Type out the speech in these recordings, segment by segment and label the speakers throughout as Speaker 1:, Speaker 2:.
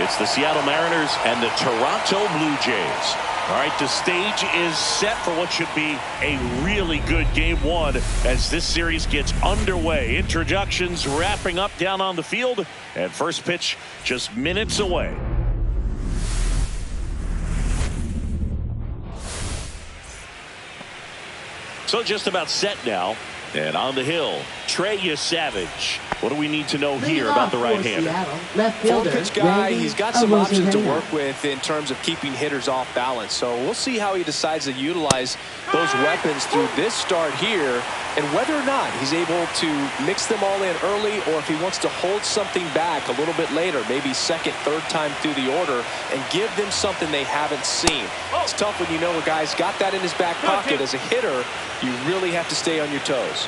Speaker 1: It's the Seattle Mariners and the Toronto Blue Jays. All right, the stage is set for what should be a really good game one as this series gets underway. Introductions wrapping up down on the field, and first pitch just minutes away. So just about set now. And on the hill, Trey Savage. What do we need to know here about the right-hander?
Speaker 2: Full pitch guy. He's got some options to work with in terms of keeping hitters off balance. So we'll see how he decides to utilize those weapons through this start here, and whether or not he's able to mix them all in early, or if he wants to hold something back a little bit later, maybe second, third time through the order, and give them something they haven't seen. It's tough when you know a guy's got that in his back pocket. As a hitter, you really have to stay on your toes.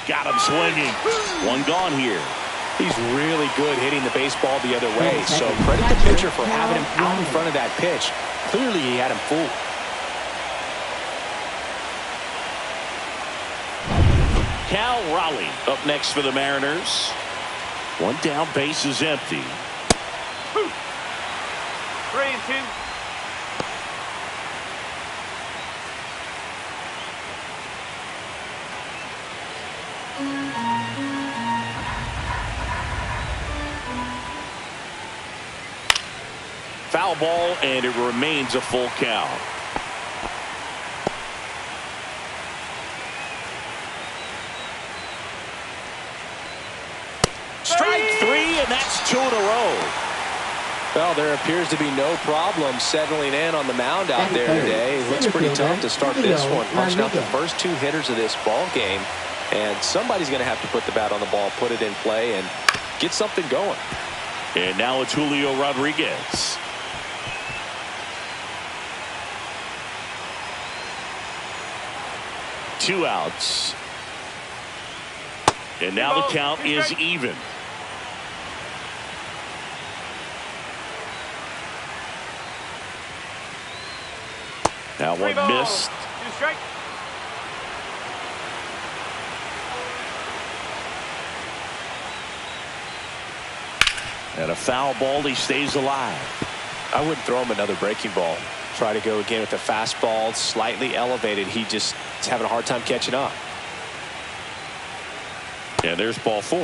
Speaker 1: Got him swinging. One gone here.
Speaker 2: He's really good hitting the baseball the other way. So credit the pitcher for having him out in front of that pitch. Clearly he had him fooled.
Speaker 1: Cal Raleigh up next for the Mariners. One down, base is empty.
Speaker 3: 3-2.
Speaker 1: Foul ball, and it remains a full count. Strike three, and that's 2 in a row.
Speaker 2: Well, there appears to be no problem settling in on the mound out there today. It looks pretty tough to start this one. Punching out the first 2 hitters of this ball game, and somebody's going to have to put the bat on the ball, put it in play, and get something going.
Speaker 1: And now it's Julio Rodriguez. Two outs. And now the count is even. That one missed.
Speaker 3: 2 strikes.
Speaker 1: And a foul ball, he stays alive.
Speaker 2: I wouldn't throw him another breaking ball. Try to go again with the fastball, slightly elevated. He just is having a hard time catching up.
Speaker 1: And there's ball 4.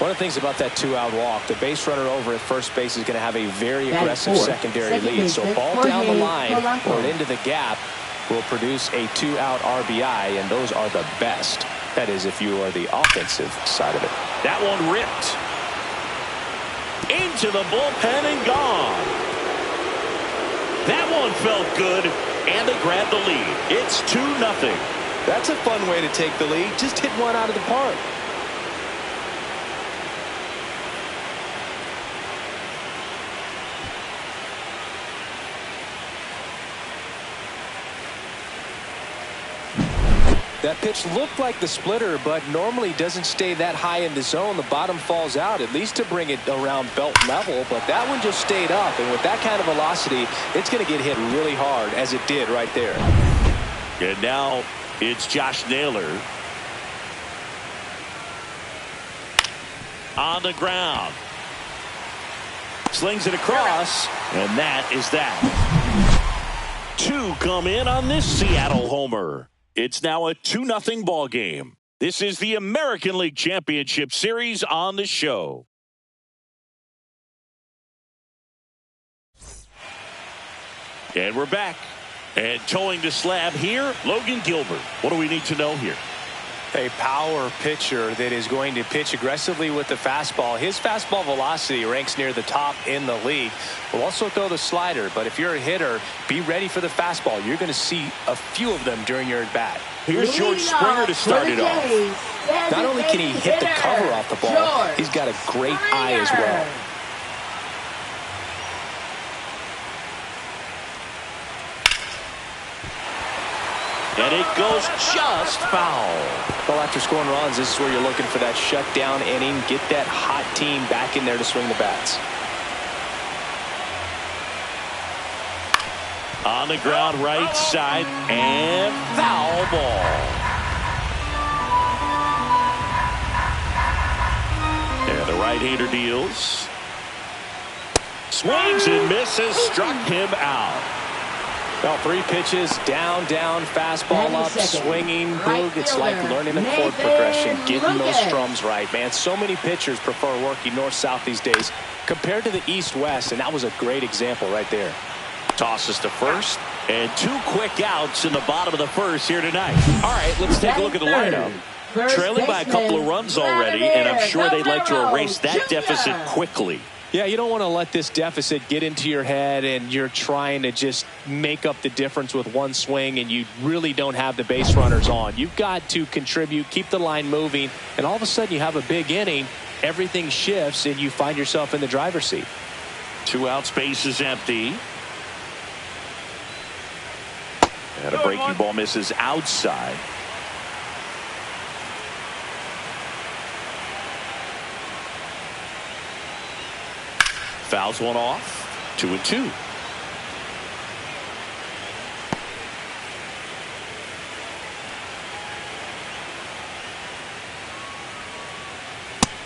Speaker 2: One of the things about that 2-out walk, the base runner over at first base is going to have a very aggressive secondary lead. So ball down the line or into the gap will produce a 2-out RBI, and those are the best. That is, if you are the offensive side of it.
Speaker 1: That one ripped into the bullpen and gone. That one felt good, and they grabbed the lead. It's 2-0.
Speaker 2: That's a fun way to take the lead. Just hit one out of the park. That pitch looked like the splitter, but normally doesn't stay that high in the zone. The bottom falls out, at least to bring it around belt level, but that one just stayed up, and with that kind of velocity, it's going to get hit really hard, as it did right there.
Speaker 1: And now it's Josh Naylor. On the ground. Slings it across, and that is that. 2 come in on this Seattle homer. It's now a 2-0 ball game. This is the American League Championship Series on the show. And we're back. And towing the slab here, Logan Gilbert. What do we need to know here?
Speaker 2: A power pitcher that is going to pitch aggressively with the fastball. His fastball velocity ranks near the top in the league. Will also throw the slider, but if you're a hitter, be ready for the fastball. You're going to see a few of them during your at-bat.
Speaker 1: Here's George Springer to start it off.
Speaker 2: Not only can he hit the cover off the ball, he's got a great eye as well.
Speaker 1: And it goes just foul.
Speaker 2: Well, after scoring runs, this is where you're looking for that shutdown inning. Get that hot team back in there to swing the bats.
Speaker 1: On the ground, right side, and foul ball. right-hander deals. Swings and misses. Struck him out.
Speaker 2: Well, 3 pitches, down, fastball up, swinging, boog. It's like learning a chord progression, getting those strums right, man. So many pitchers prefer working north-south these days compared to the east-west, and that was a great example right there.
Speaker 1: Tosses to first, and 2 quick outs in the bottom of the first here tonight. All right, let's take a look at the lineup. Trailing by a couple of runs already, and I'm sure they'd like to erase that deficit quickly.
Speaker 2: Yeah, you don't want to let this deficit get into your head and you're trying to just make up the difference with one swing and you really don't have the base runners on. You've got to contribute, keep the line moving, and all of a sudden you have a big inning, everything shifts, and you find yourself in the driver's seat.
Speaker 1: 2 outs, base is empty. And a breaking ball misses outside. Fouls one off. 2-2.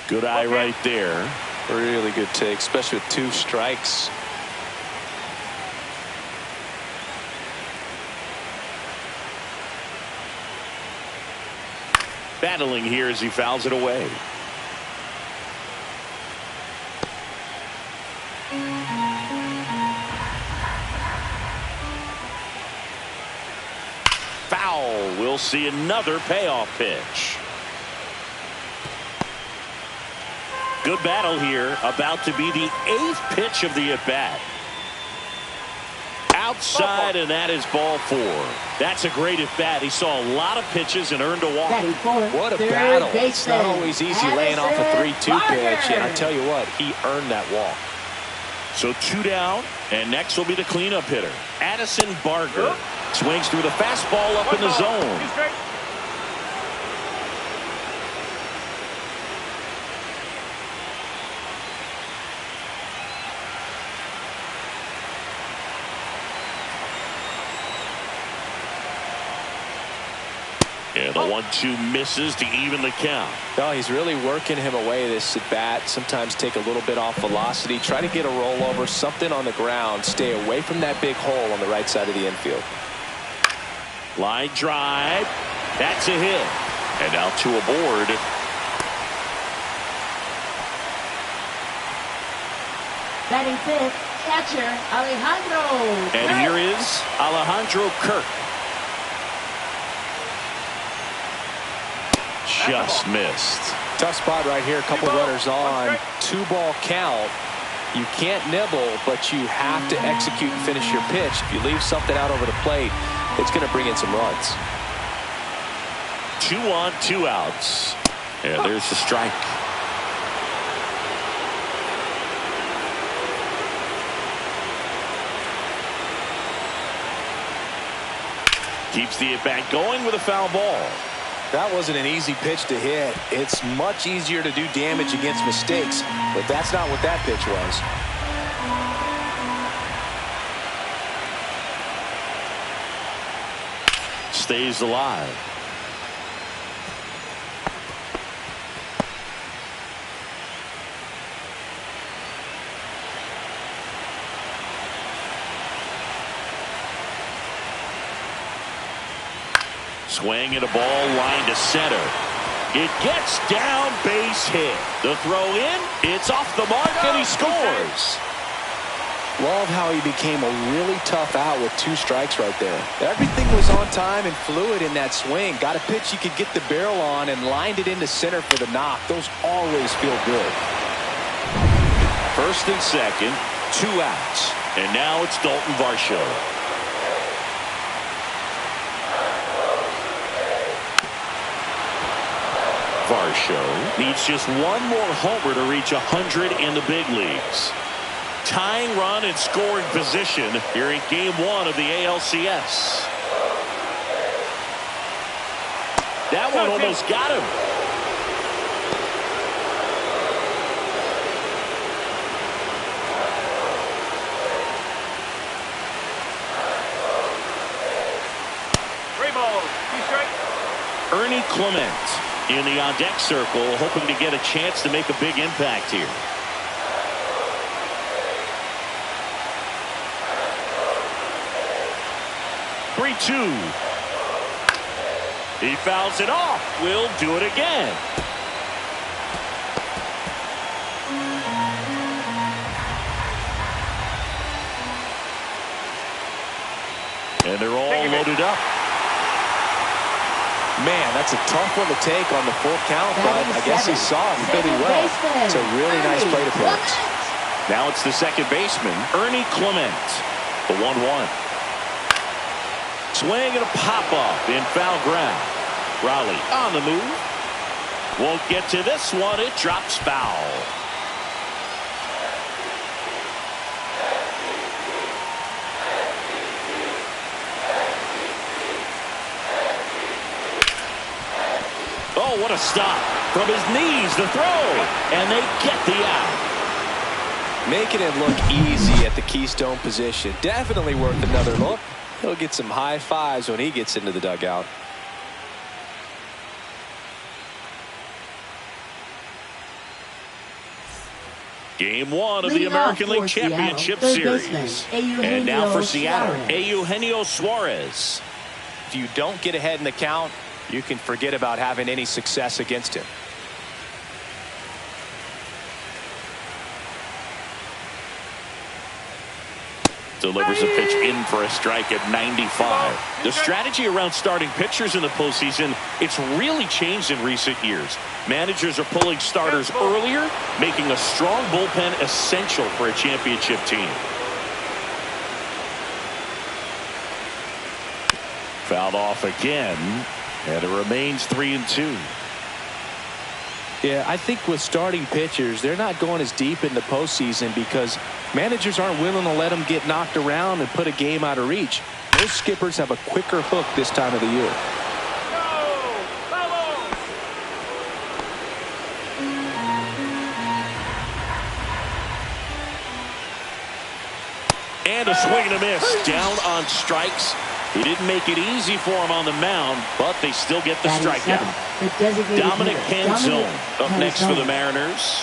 Speaker 1: Good eye right there.
Speaker 2: Really good take, especially with 2 strikes.
Speaker 1: Battling here as he fouls it away. Foul. We'll see another payoff pitch. Good battle here. About to be the 8th pitch of the at-bat. Outside, and that is ball 4. That's a great at-bat. He saw a lot of pitches and earned a walk.
Speaker 2: What a battle. It's not always easy laying off a 3-2 pitch, and I tell you what, he earned that walk.
Speaker 1: So 2 down, and next will be the cleanup hitter, Addison Barger. Swings through the fastball up in the zone. And the 1-2 misses to even the count.
Speaker 2: No, he's really working him away this at bat. Sometimes take a little bit off velocity. Try to get a rollover, something on the ground. Stay away from that big hole on the right side of the infield.
Speaker 1: Line drive. That's a hit. And now 2 aboard.
Speaker 3: Batting 5th, catcher Alejandro.
Speaker 1: And here is Alejandro Kirk. Just missed.
Speaker 2: Tough spot right here. A couple runners on. 2-ball count. You can't nibble, but you have to execute and finish your pitch. If you leave something out over the plate, it's going to bring in some runs.
Speaker 1: 2 on, 2 outs. And there's the strike. Keeps the at-bat going with a foul ball.
Speaker 2: That wasn't an easy pitch to hit. It's much easier to do damage against mistakes, but that's not what that pitch was.
Speaker 1: Stays alive. Swing and a ball line to center. It gets down, base hit. The throw in, it's off the mark, and he scores.
Speaker 2: Love how he became a really tough out with 2 strikes right there. Everything was on time and fluid in that swing. Got a pitch he could get the barrel on and lined it into center for the knock. Those always feel good.
Speaker 1: First and second, 2 outs. And now it's Dalton Varsho. Varsho needs just 1 more homer to reach 100 in the big leagues. Tying run and scoring position here in Game 1 of the AlCS. That one almost got him. Ernie Clement in the on-deck circle, hoping to get a chance to make a big impact here. Three-two. He fouls it off. Will do it again. And they're all loaded up.
Speaker 2: Man, that's a tough one to take on the full count, but I guess he saw it really well. It's a really nice plate appearance.
Speaker 1: Now it's the second baseman, Ernie Clement, the 1-1. Swing and a pop-up in foul ground. Raleigh on the move. Won't get to this one. It drops foul. Oh, what a stop. From his knees, the throw. And they get the out.
Speaker 2: Making it look easy at the keystone position. Definitely worth another look. He'll get some high fives when he gets into the dugout.
Speaker 1: Game one of the American League Championship Series. And now for Seattle, Eugenio Suarez.
Speaker 2: If you don't get ahead in the count, you can forget about having any success against him.
Speaker 1: Delivers a pitch in for a strike at 95. The strategy around starting pitchers in the postseason, it's really changed in recent years. Managers are pulling starters earlier, making a strong bullpen essential for a championship team. Fouled off again, and it remains 3-2.
Speaker 2: Yeah, I think with starting pitchers, they're not going as deep in the postseason because managers aren't willing to let them get knocked around and put a game out of reach. Most skippers have a quicker hook this time of the year.
Speaker 1: And a swing and a miss. Down on strikes. He didn't make it easy for him on the mound, but they still get the strikeout. Dominic Canzone up next for the Mariners.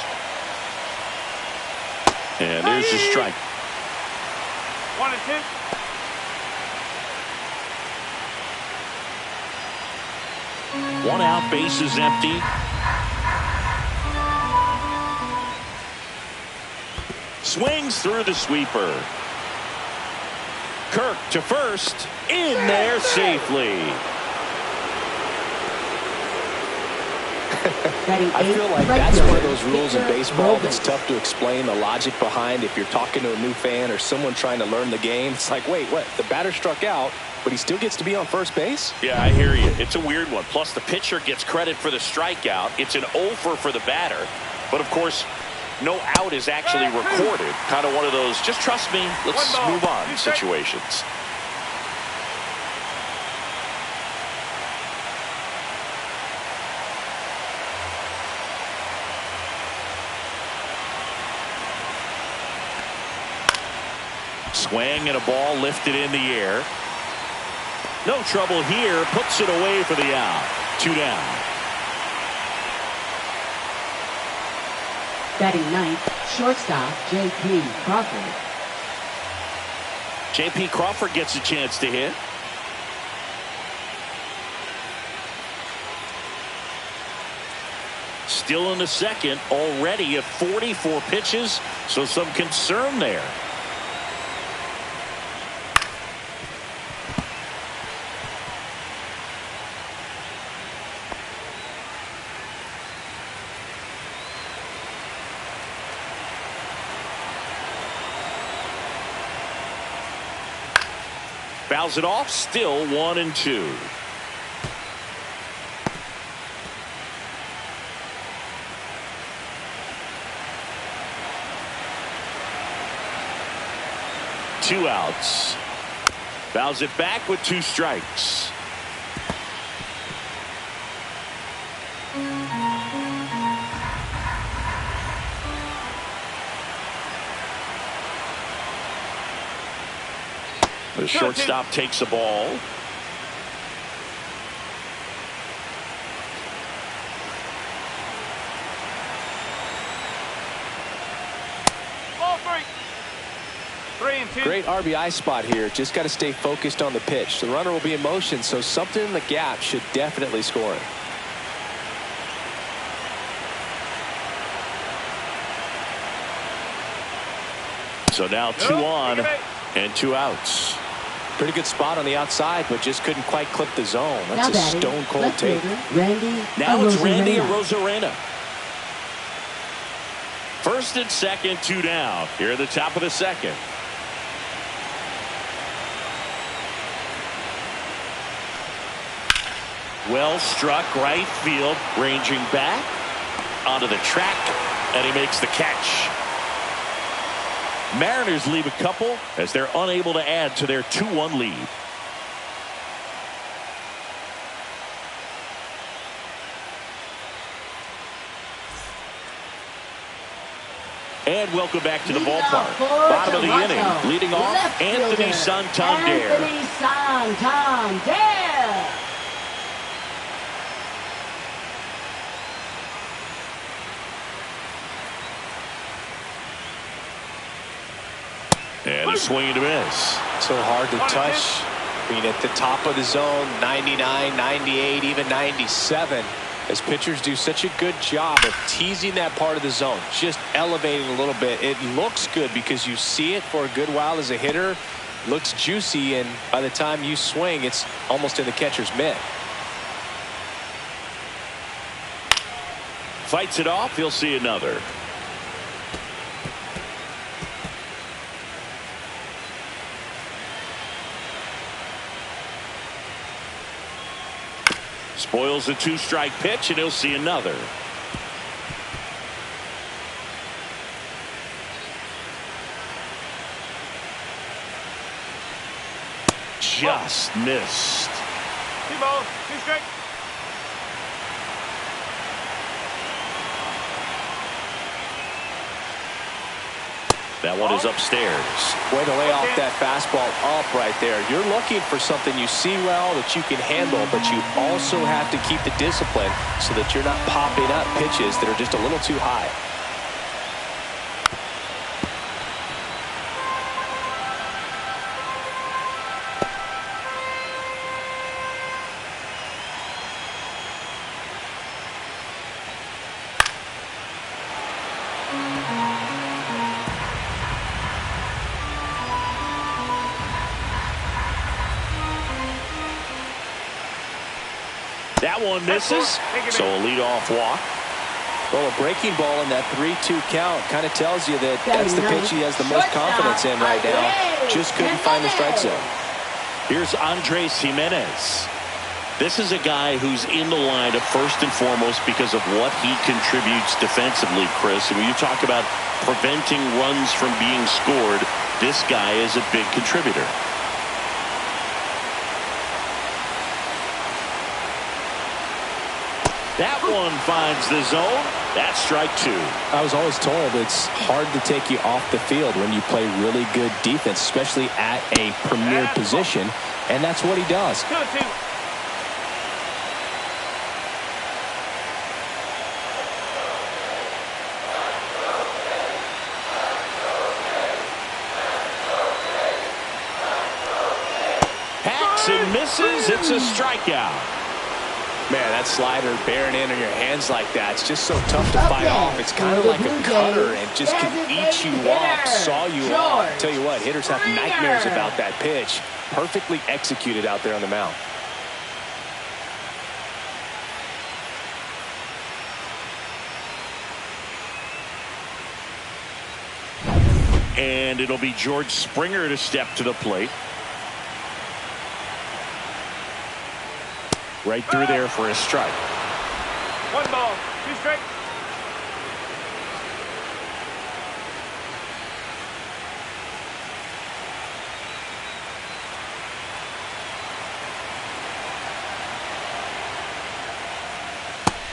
Speaker 1: And there's the strike.
Speaker 4: 1-2.
Speaker 1: One out, base is empty. Swings through the sweeper. Kirk to first, in there safely.
Speaker 2: I feel like that's one of those rules in baseball that's tough to explain the logic behind if you're talking to a new fan or someone trying to learn the game. It's like, wait, what? The batter struck out, but he still gets to be on first base?
Speaker 1: Yeah, I hear you. It's a weird one. Plus, the pitcher gets credit for the strikeout. It's an over for the batter. But, of course, no out is actually recorded. Kind of one of those, just trust me, let's move on situations. Swing and a ball lifted in the air. No trouble here. Puts it away for the out. 2 down.
Speaker 3: Batting ninth, shortstop J.P. Crawford.
Speaker 1: J.P. Crawford gets a chance to hit. Still in the second, already at 44 pitches, so some concern there. Fouls it off, still 1-2. Two outs. Fouls it back with 2 strikes. The shortstop takes a ball.
Speaker 4: 3 and 2.
Speaker 2: Great RBI spot here. Just got to stay focused on the pitch. The runner will be in motion, so something in the gap should definitely score it.
Speaker 1: So now 2 on and 2 outs.
Speaker 2: Pretty good spot on the outside, but just couldn't quite clip the zone. That's a stone cold take.
Speaker 1: Now it's Randy Arozarena. First and second, 2 down. Here at the top of the second. Well struck right field, ranging back onto the track, and he makes the catch. Mariners leave a couple as they're unable to add to their 2-1 lead. And welcome back to the ballpark. Bottom of the inning, leading off Anthony Santander.
Speaker 3: Anthony Santander.
Speaker 1: And a swing and a miss.
Speaker 2: So hard to touch. I mean, at the top of the zone, 99, 98, even 97. As pitchers do such a good job of teasing that part of the zone, just elevating a little bit. It looks good because you see it for a good while as a hitter. Looks juicy, and by the time you swing, it's almost in the catcher's mitt.
Speaker 1: Fights it off. He'll see another. Spoils a 2-strike pitch, and he'll see another. Just missed.
Speaker 4: 2 balls, 2 strikes.
Speaker 1: That one is upstairs.
Speaker 2: Way to lay off that fastball up right there. You're looking for something you see well that you can handle, but you also have to keep the discipline so that you're not popping up pitches that are just a little too high.
Speaker 1: That one misses, so a leadoff walk.
Speaker 2: Well, a breaking ball in that 3-2 count kind of tells you that that's the pitch he has the most confidence in right now. Just couldn't find the strike zone.
Speaker 1: Here's Andres Jimenez. This is a guy who's in the lineup first and foremost because of what he contributes defensively, Chris. And when you talk about preventing runs from being scored, this guy is a big contributor. That one finds the zone. That's strike 2.
Speaker 2: I was always told it's hard to take you off the field when you play really good defense, especially at a premier position, and that's what he does.
Speaker 4: 2-2.
Speaker 1: Hacks and misses. It's a strikeout.
Speaker 2: Man, that slider bearing in on your hands like that, it's just so tough to fight off. It's kind of like a cutter and just can eat you off, saw you off. Tell you what, hitters have nightmares about that pitch. Perfectly executed out there on the mound.
Speaker 1: And it'll be George Springer to step to the plate. Right through there for a strike.
Speaker 4: 1 ball, 2 strikes.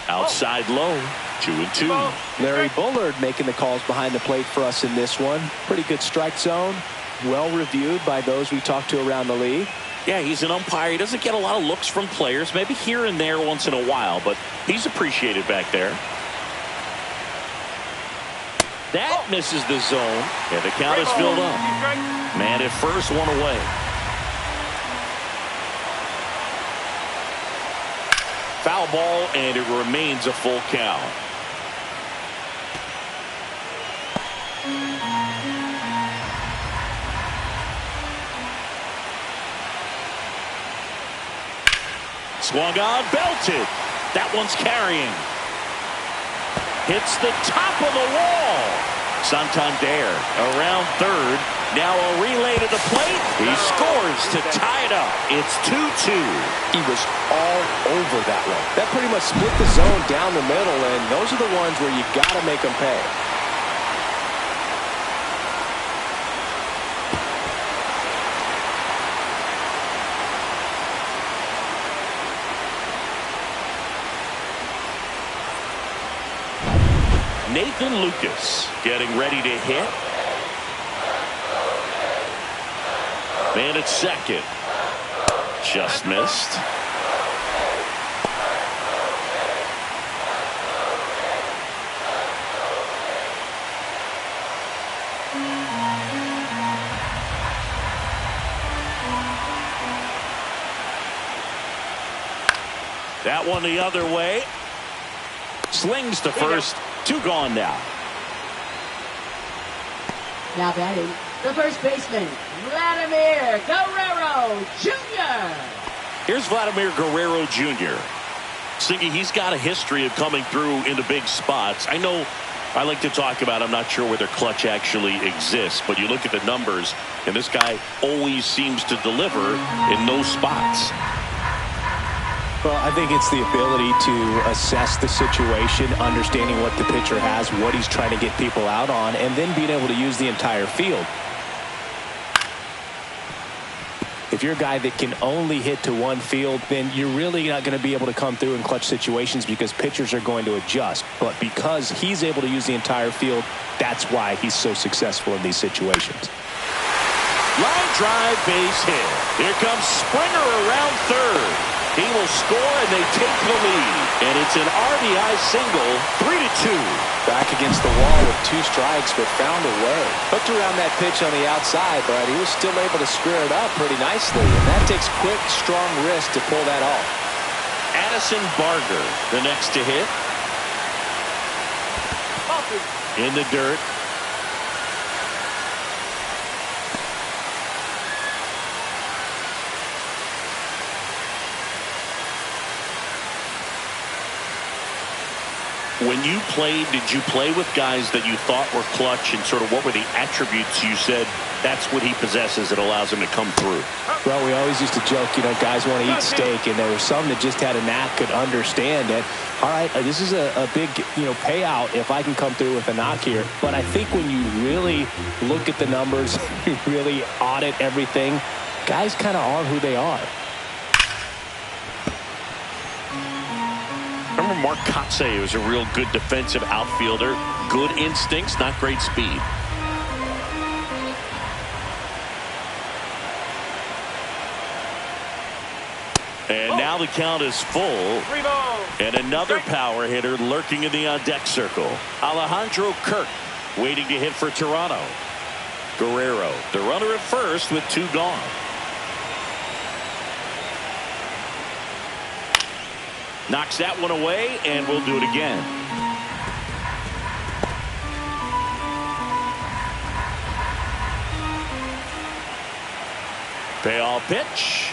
Speaker 1: Outside low, 2-2.
Speaker 2: Larry Bullard making the calls behind the plate for us in this one. Pretty good strike zone. Well reviewed by those we talked to around the league.
Speaker 1: Yeah, he's an umpire. He doesn't get a lot of looks from players, maybe here and there once in a while, but he's appreciated back there. That misses the zone, and the count is filled up. Man at first, one away. Foul ball, and it remains a full count. Swung on, belted. That one's carrying. Hits the top of the wall. Santander around third. Now a relay to the plate. He scores to tie it up. It's 2-2.
Speaker 2: He was all over that one. That pretty much split the zone down the middle, and those are the ones where you got to make them pay.
Speaker 1: Nathan Lucas getting ready to hit. Man at second. Just missed. That one the other way. Slings to first. Two gone now.
Speaker 3: Now batting, the first baseman, Vladimir Guerrero Jr.
Speaker 1: Here's Vladimir Guerrero Jr. Siggy, he's got a history of coming through into big spots. I know I like to talk about, I'm not sure whether clutch actually exists, but you look at the numbers, and this guy always seems to deliver in those spots.
Speaker 2: Well, I think it's the ability to assess the situation, understanding what the pitcher has, what he's trying to get people out on, and then being able to use the entire field. If you're a guy that can only hit to one field, then you're really not going to be able to come through in clutch situations because pitchers are going to adjust. But because he's able to use the entire field, that's why he's so successful in these situations.
Speaker 1: Line drive, base hit. Here comes Springer around third. He will score, and they take the lead. And it's an RBI single, 3-2.
Speaker 2: Back against the wall with two strikes, but found a way. Hooked around that pitch on the outside, but he was still able to square it up pretty nicely. And that takes quick, strong wrist to pull that off.
Speaker 1: Addison Barger, the next to hit. In the dirt. When you played, did you play with guys that you thought were clutch, and sort of what were the attributes you said that's what he possesses that allows him to come through?
Speaker 2: Well, we always used to joke, you know, guys want to eat steak, and there were some that just had a knack, could understand it. All right, this is a big, payout if I can come through with a knock here. But I think when you really look at the numbers, you really audit everything, guys kind of are who they are.
Speaker 1: Remember Mark Kotze was a real good defensive outfielder. Good instincts, not great speed. And now the count is full. And another power hitter lurking in the on-deck circle. Alejandro Kirk waiting to hit for Toronto. Guerrero, the runner at first with two gone. Knocks that one away, and we'll do it again. Payoff pitch.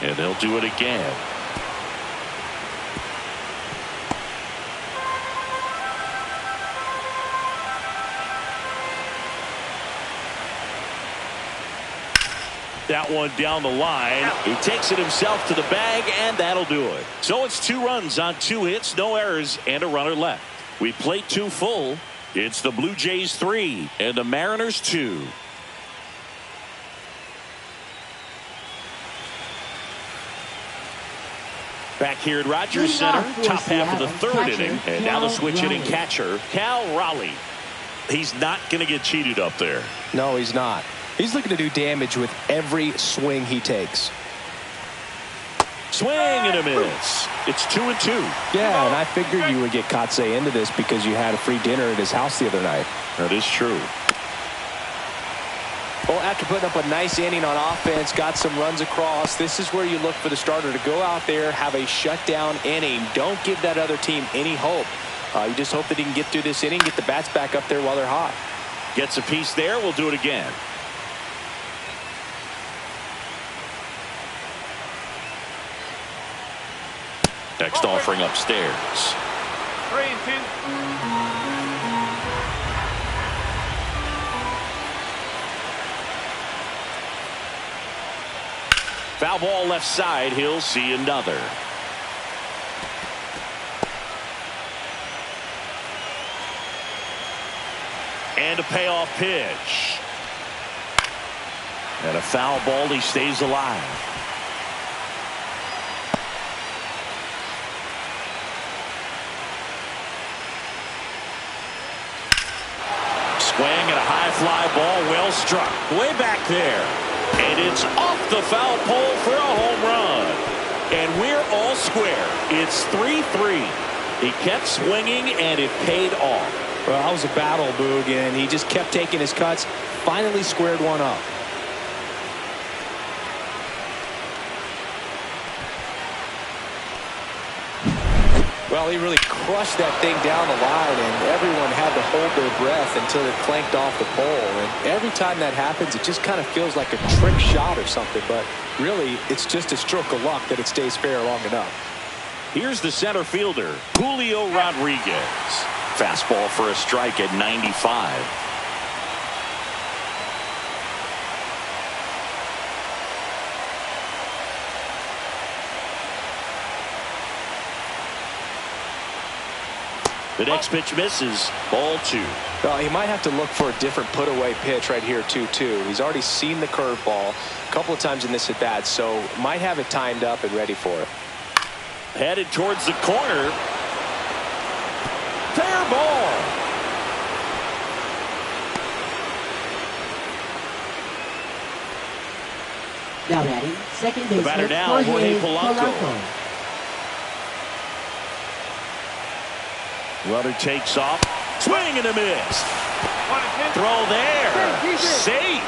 Speaker 1: And they'll do it again. That one down the line. He takes it himself to the bag, and that'll do it. So it's 2 runs on 2 hits, no errors, and a runner left. We played 2 full. It's the Blue Jays 3 and the Mariners 2. Back here at Rogers Center, top half of the 3rd inning, and now the switch hitting catcher, Cal Raleigh. He's not going to get cheated up there.
Speaker 2: No, he's not. He's looking to do damage with every swing he takes.
Speaker 1: Swing and a miss. It's 2-2.
Speaker 2: Yeah, and I figured you would get Kotsay into this because you had a free dinner at his house the other night.
Speaker 1: That is true.
Speaker 2: Well, after putting up a nice inning on offense, got some runs across, this is where you look for the starter to go out there, have a shutdown inning. Don't give that other team any hope. You just hope that he can get through this inning, get the bats back up there while they're hot.
Speaker 1: Gets a piece there. We'll do it again. Next offering upstairs.
Speaker 4: 3-2.
Speaker 1: Foul ball left side. He'll see another. And a payoff pitch. And a foul ball. He stays alive. Swing and a high fly ball. Well struck. Way back there. And it's off the foul pole for a home run. And we're all square. It's 3-3. He kept swinging, and it paid off.
Speaker 2: Well, that was a battle, Boog, and he just kept taking his cuts. Finally squared one up. Well, he really crushed that thing down the line, and everyone had to hold their breath until it clanked off the pole. And every time that happens, it just kind of feels like a trick shot or something. But really, it's just a stroke of luck that it stays fair long enough.
Speaker 1: Here's the center fielder, Julio Rodriguez. Fastball for a strike at 95. The next pitch misses. Ball 2.
Speaker 2: Well, he might have to look for a different put-away pitch right here, 2-2. He's already seen the curveball a couple of times in this at-bat, so might have it timed up and ready for it.
Speaker 1: Headed towards the corner. Fair ball.
Speaker 3: Now batting, second baseman,
Speaker 1: The batter now, Jorge Polanco. Runner takes off. Swing and a miss. Throw there. Safe.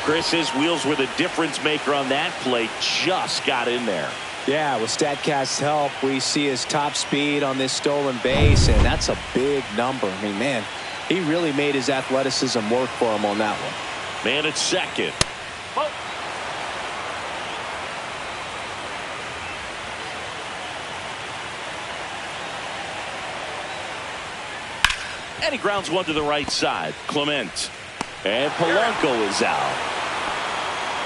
Speaker 1: Chris, his wheels were the difference maker on that play. Just got in there.
Speaker 2: Yeah, with StatCast's help, we see his top speed on this stolen base, and that's a big number. I mean, man, he really made his athleticism work for him on that one.
Speaker 1: Man at second. And he grounds one to the right side. Clement. And Polanco is out.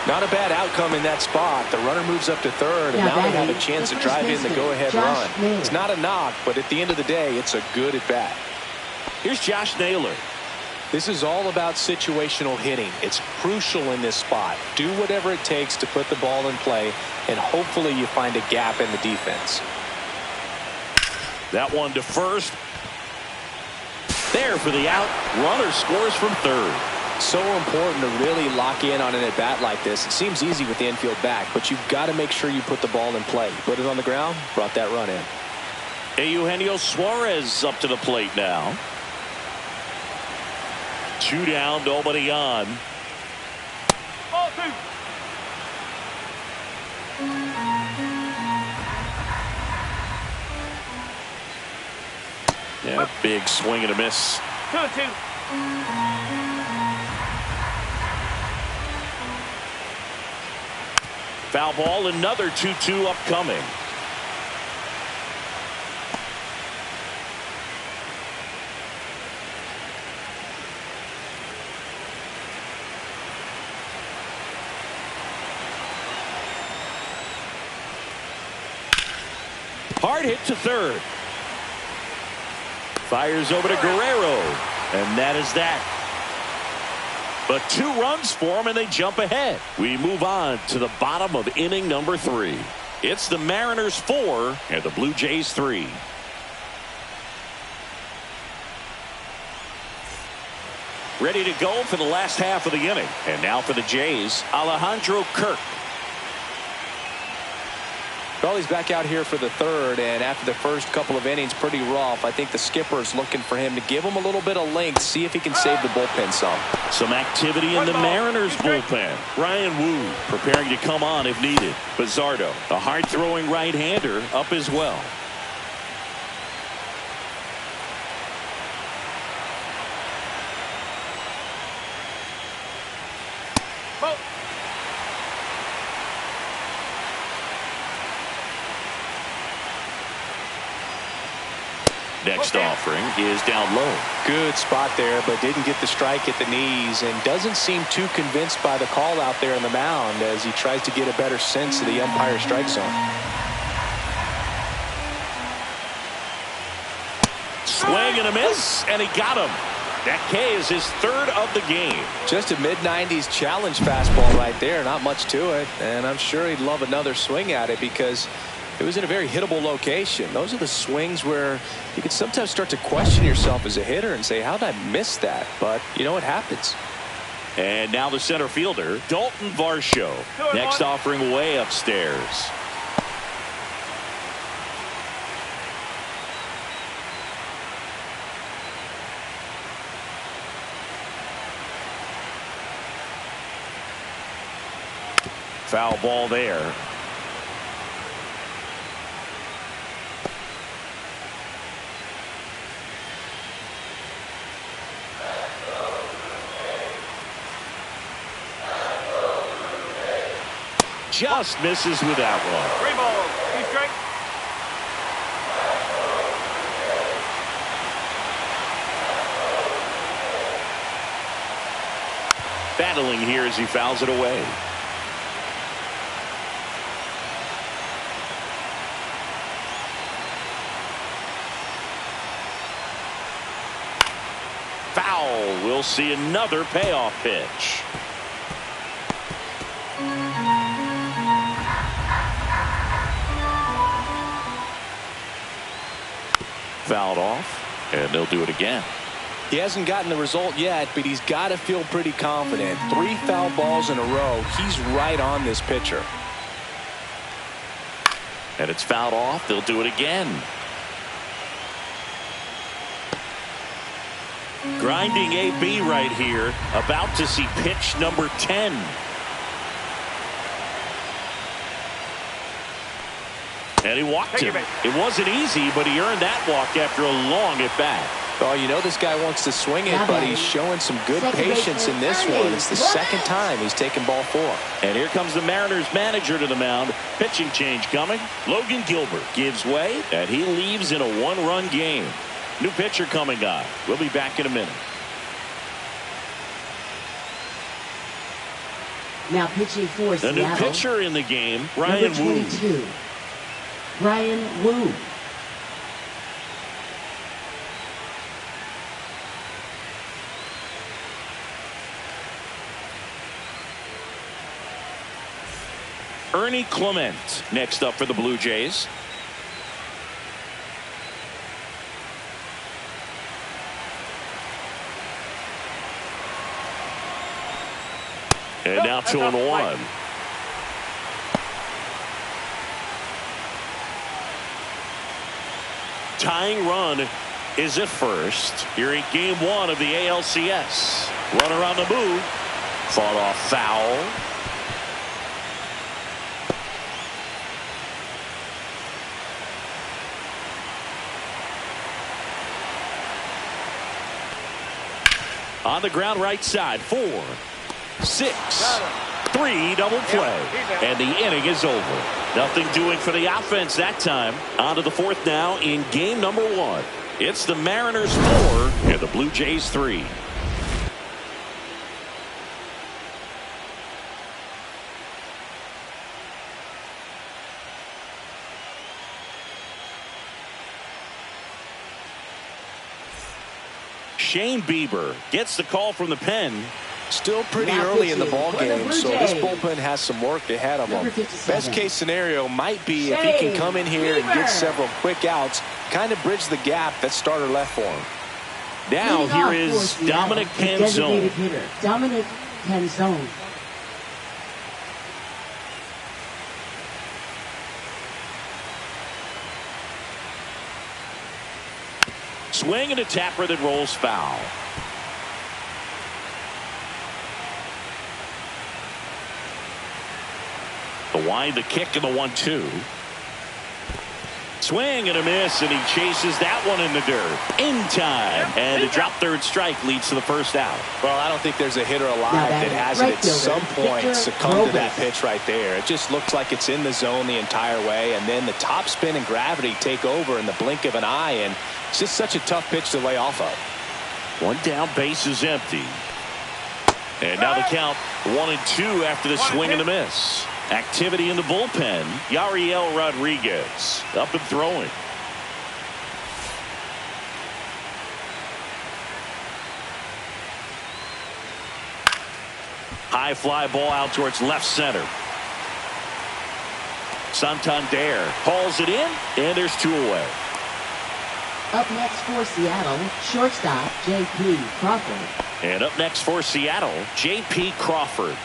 Speaker 2: Not a bad outcome in that spot. The runner moves up to third, and now they have a chance to drive in the go-ahead run. It's not a knock, but at the end of the day, it's a good at-bat.
Speaker 1: Here's Josh Naylor.
Speaker 2: This is all about situational hitting. It's crucial in this spot. Do whatever it takes to put the ball in play, and hopefully you find a gap in the defense.
Speaker 1: That one to first. There for the out. Runner scores from third.
Speaker 2: So important to really lock in on an at-bat like this. It seems easy with the infield back, but you've got to make sure you put the ball in play. Put it on the ground, brought that run in.
Speaker 1: Eugenio Suarez up to the plate now. 2 down, nobody on.
Speaker 4: Ball 2.
Speaker 1: Yeah, big swing and a miss.
Speaker 4: 2-2.
Speaker 1: Foul ball, another 2-2 upcoming. Hard hit to third. Fires over to Guerrero. And that is that. But 2 runs for him, and they jump ahead. We move on to the bottom of inning number 3. It's the Mariners 4 and the Blue Jays 3. ready to go for the last half of the inning. And now for the Jays, Alejandro Kirk.
Speaker 2: Well, he's back out here for the third, and after the first couple of innings, pretty rough. I think the skipper is looking for him to give him a little bit of length, see if he can save the bullpen some.
Speaker 1: Some activity in the Mariners bullpen. Ryan Wu preparing to come on if needed. Bizzardo, a hard-throwing right-hander, up as well. Next offering is down low.
Speaker 2: Good spot there, but didn't get the strike at the knees, and doesn't seem too convinced by the call out there on the mound as he tries to get a better sense of the umpire strike zone.
Speaker 1: Swing and a miss, and he got him. That K is his third of the game.
Speaker 2: Just a mid-90s challenge fastball right there. Not much to it, and I'm sure he'd love another swing at it because it was in a very hittable location. Those are the swings where you can sometimes start to question yourself as a hitter and say, how did I miss that? But, you know, it happens.
Speaker 1: And now the center fielder, Dalton Varsho. Next offering way upstairs. Foul ball there. Just misses with that one.
Speaker 4: 3 balls. 2 strikes.
Speaker 1: Battling here as he fouls it away. Foul. We'll see another payoff pitch. Fouled off, and they'll do it again.
Speaker 2: He hasn't gotten the result yet, but he's got to feel pretty confident. 3 foul balls in a row. He's right on this pitcher.
Speaker 1: And it's fouled off. They'll do it again. Grinding AB right here. About to see pitch number 10. And he walked him. It wasn't easy, but he earned that walk after a long at-bat.
Speaker 2: Oh, you know this guy wants to swing it, but he's showing some good patience in this one. It's the second time he's taken ball 4.
Speaker 1: And here comes the Mariners manager to the mound. Pitching change coming. Logan Gilbert gives way, and he leaves in a 1-run game. New pitcher coming on. We'll be back in a minute.
Speaker 3: Now pitching for
Speaker 1: The
Speaker 3: Seattle.
Speaker 1: new pitcher in the game, Ryan
Speaker 3: Number
Speaker 1: Wu.
Speaker 3: 22, Ryan Wu.
Speaker 1: Ernie Clement next up for the Blue Jays. And now 2-1. Tying run is at first here in game 1 of the AlCS. Runner on the move. Fought off foul. On the ground right side. 4, 6, 3 double play. And the inning is over. Nothing doing for the offense that time. On to the 4th now in game number 1. It's the Mariners 4 and the Blue Jays 3. Shane Bieber gets the call from the pen.
Speaker 2: Still pretty
Speaker 3: Now
Speaker 2: early in the
Speaker 3: pitching
Speaker 2: ball
Speaker 3: for the
Speaker 2: game,
Speaker 3: Blue
Speaker 2: so this
Speaker 3: Jays.
Speaker 2: bullpen has some work ahead of
Speaker 3: Number
Speaker 2: them.
Speaker 3: 57.
Speaker 2: Best case scenario might be if he can come in here and get several quick outs, kind of bridge the gap that starter left for him.
Speaker 1: Now here is Dominic Canzone.
Speaker 3: Dominic Canzone.
Speaker 1: Swing and a tapper that rolls foul. The wind, the kick, and the 1-2. Swing and a miss, and he chases that one in the dirt. In time. And a drop third strike leads to the first out.
Speaker 2: Well, I don't think there's a hitter alive that hasn't at some point succumbed to that pitch right there. It just looks like it's in the zone the entire way, and then the top spin and gravity take over in the blink of an eye, and it's just such a tough pitch to lay off of.
Speaker 1: One down, base is empty. And now the count 1-2 after the swing and the miss. Activity in the bullpen. Yariel Rodriguez up and throwing. High fly ball out towards left center. Santander calls it in, and there's 2 away.
Speaker 3: Up next for Seattle, shortstop J.P. Crawford.
Speaker 1: And up next for Seattle, J.P. Crawford.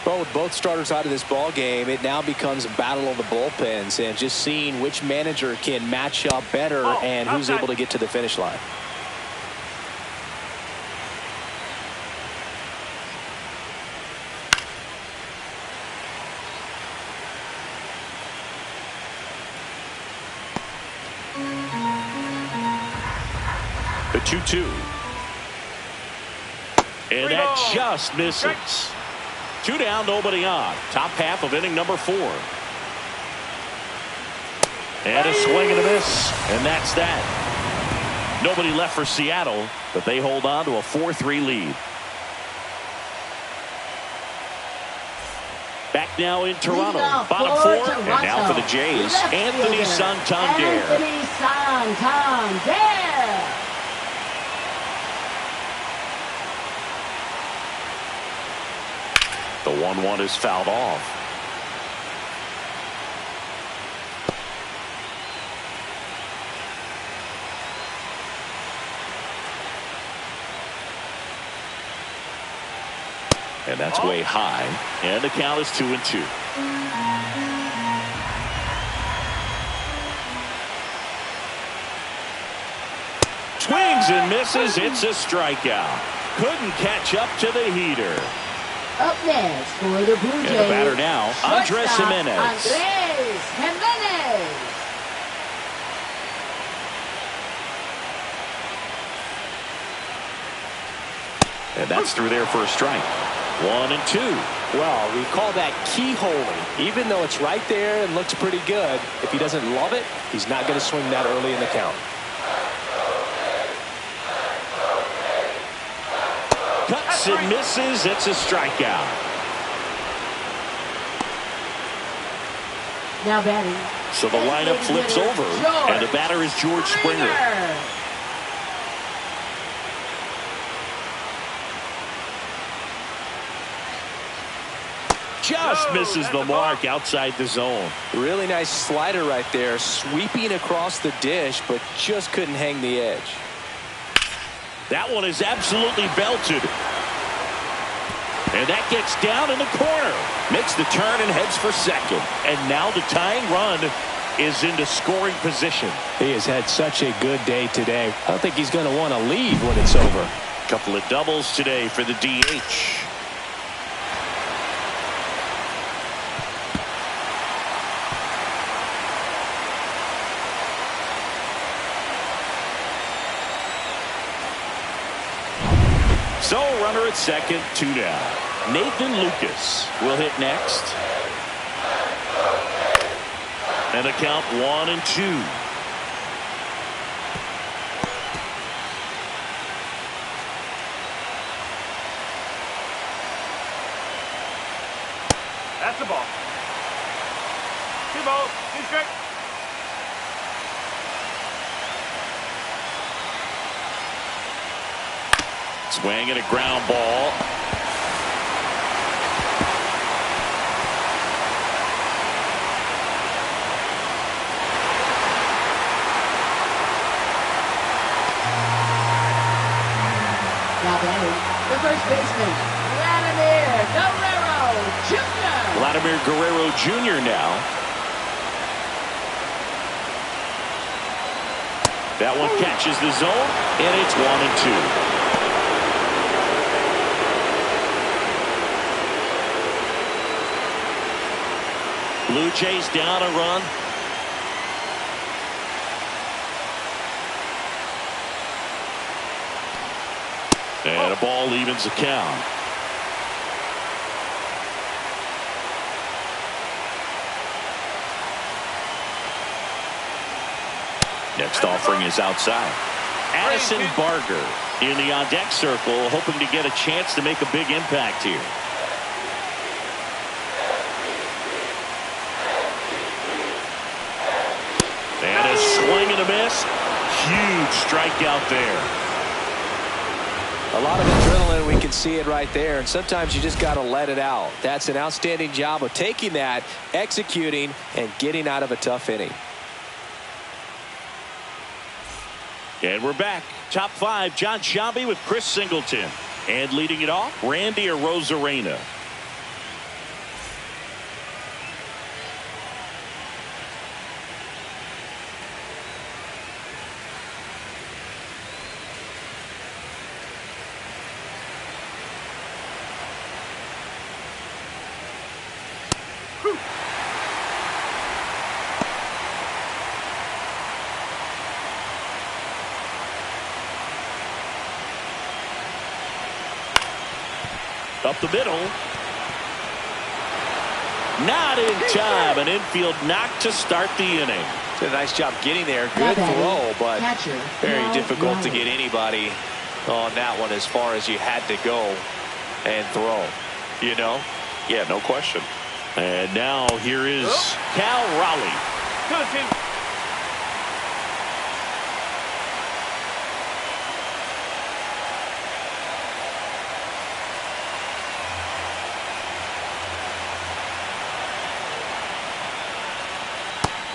Speaker 2: Well, with both starters out of this ball game, it now becomes a battle of the bullpens and just seeing which manager can match up better and who's able to get to the finish line.
Speaker 1: The 2-2. And that just misses. 2 down, nobody on. Top half of inning number 4. And a swing and a miss. And that's that. Nobody left for Seattle, but they hold on to a 4-3 lead. Back now in Toronto. Bottom 4. And now for the Jays, Anthony Santander.
Speaker 3: Anthony Santander.
Speaker 1: The 1-1 is fouled off. And that's way high. And the count is 2-2. Swings and misses. It's a strikeout. Couldn't catch up to the heater.
Speaker 3: Up next for the Blue Jays.
Speaker 1: And the batter now, Andres Jimenez.
Speaker 3: Andres Jimenez.
Speaker 1: And that's through there for a strike. 1-2.
Speaker 2: Well, we call that keyholing. Even though it's right there and looks pretty good, if he doesn't love it, he's not going to swing that early in the count.
Speaker 1: Cuts and misses. It's a strikeout.
Speaker 3: Now batting.
Speaker 1: So the lineup flips over, and the batter is George Springer. Just misses the mark outside the zone.
Speaker 2: Really nice slider right there, sweeping across the dish, but just couldn't hang the edge.
Speaker 1: That one is absolutely belted. And that gets down in the corner. Makes the turn and heads for second. And now the tying run is into scoring position.
Speaker 2: He has had such a good day today. I don't think he's going to want to leave when it's over.
Speaker 1: Couple of doubles today for the DH. So runner at second, 2 down. Nathan Lucas will hit next. And a count 1-2.
Speaker 4: That's the ball. 2 balls, 2 strikes.
Speaker 1: Swing and a ground ball.
Speaker 3: first baseman, Vladimir Guerrero Jr.
Speaker 1: Vladimir Guerrero Jr. now. That one catches the zone, and it's 1-2. Blue Jays down a run. And a ball evens the count. Next offering is outside. Addison Barger in the on-deck circle, hoping to get a chance to make a big impact here. And a swing and a miss. Huge strikeout there.
Speaker 2: A lot of adrenaline, we can see it right there, and sometimes you just got to let it out. That's an outstanding job of taking that, executing, and getting out of a tough inning.
Speaker 1: And we're back. Top 5, John Sciambi with Chris Singleton. And leading it off, Randy Arozarena. Up the middle. Not in time. An infield knock to start the inning.
Speaker 2: Did a nice job getting there. Good throw, but very difficult to get anybody on that one as far as you had to go and throw. You know?
Speaker 1: Yeah, no question. And now here is Cal Raleigh.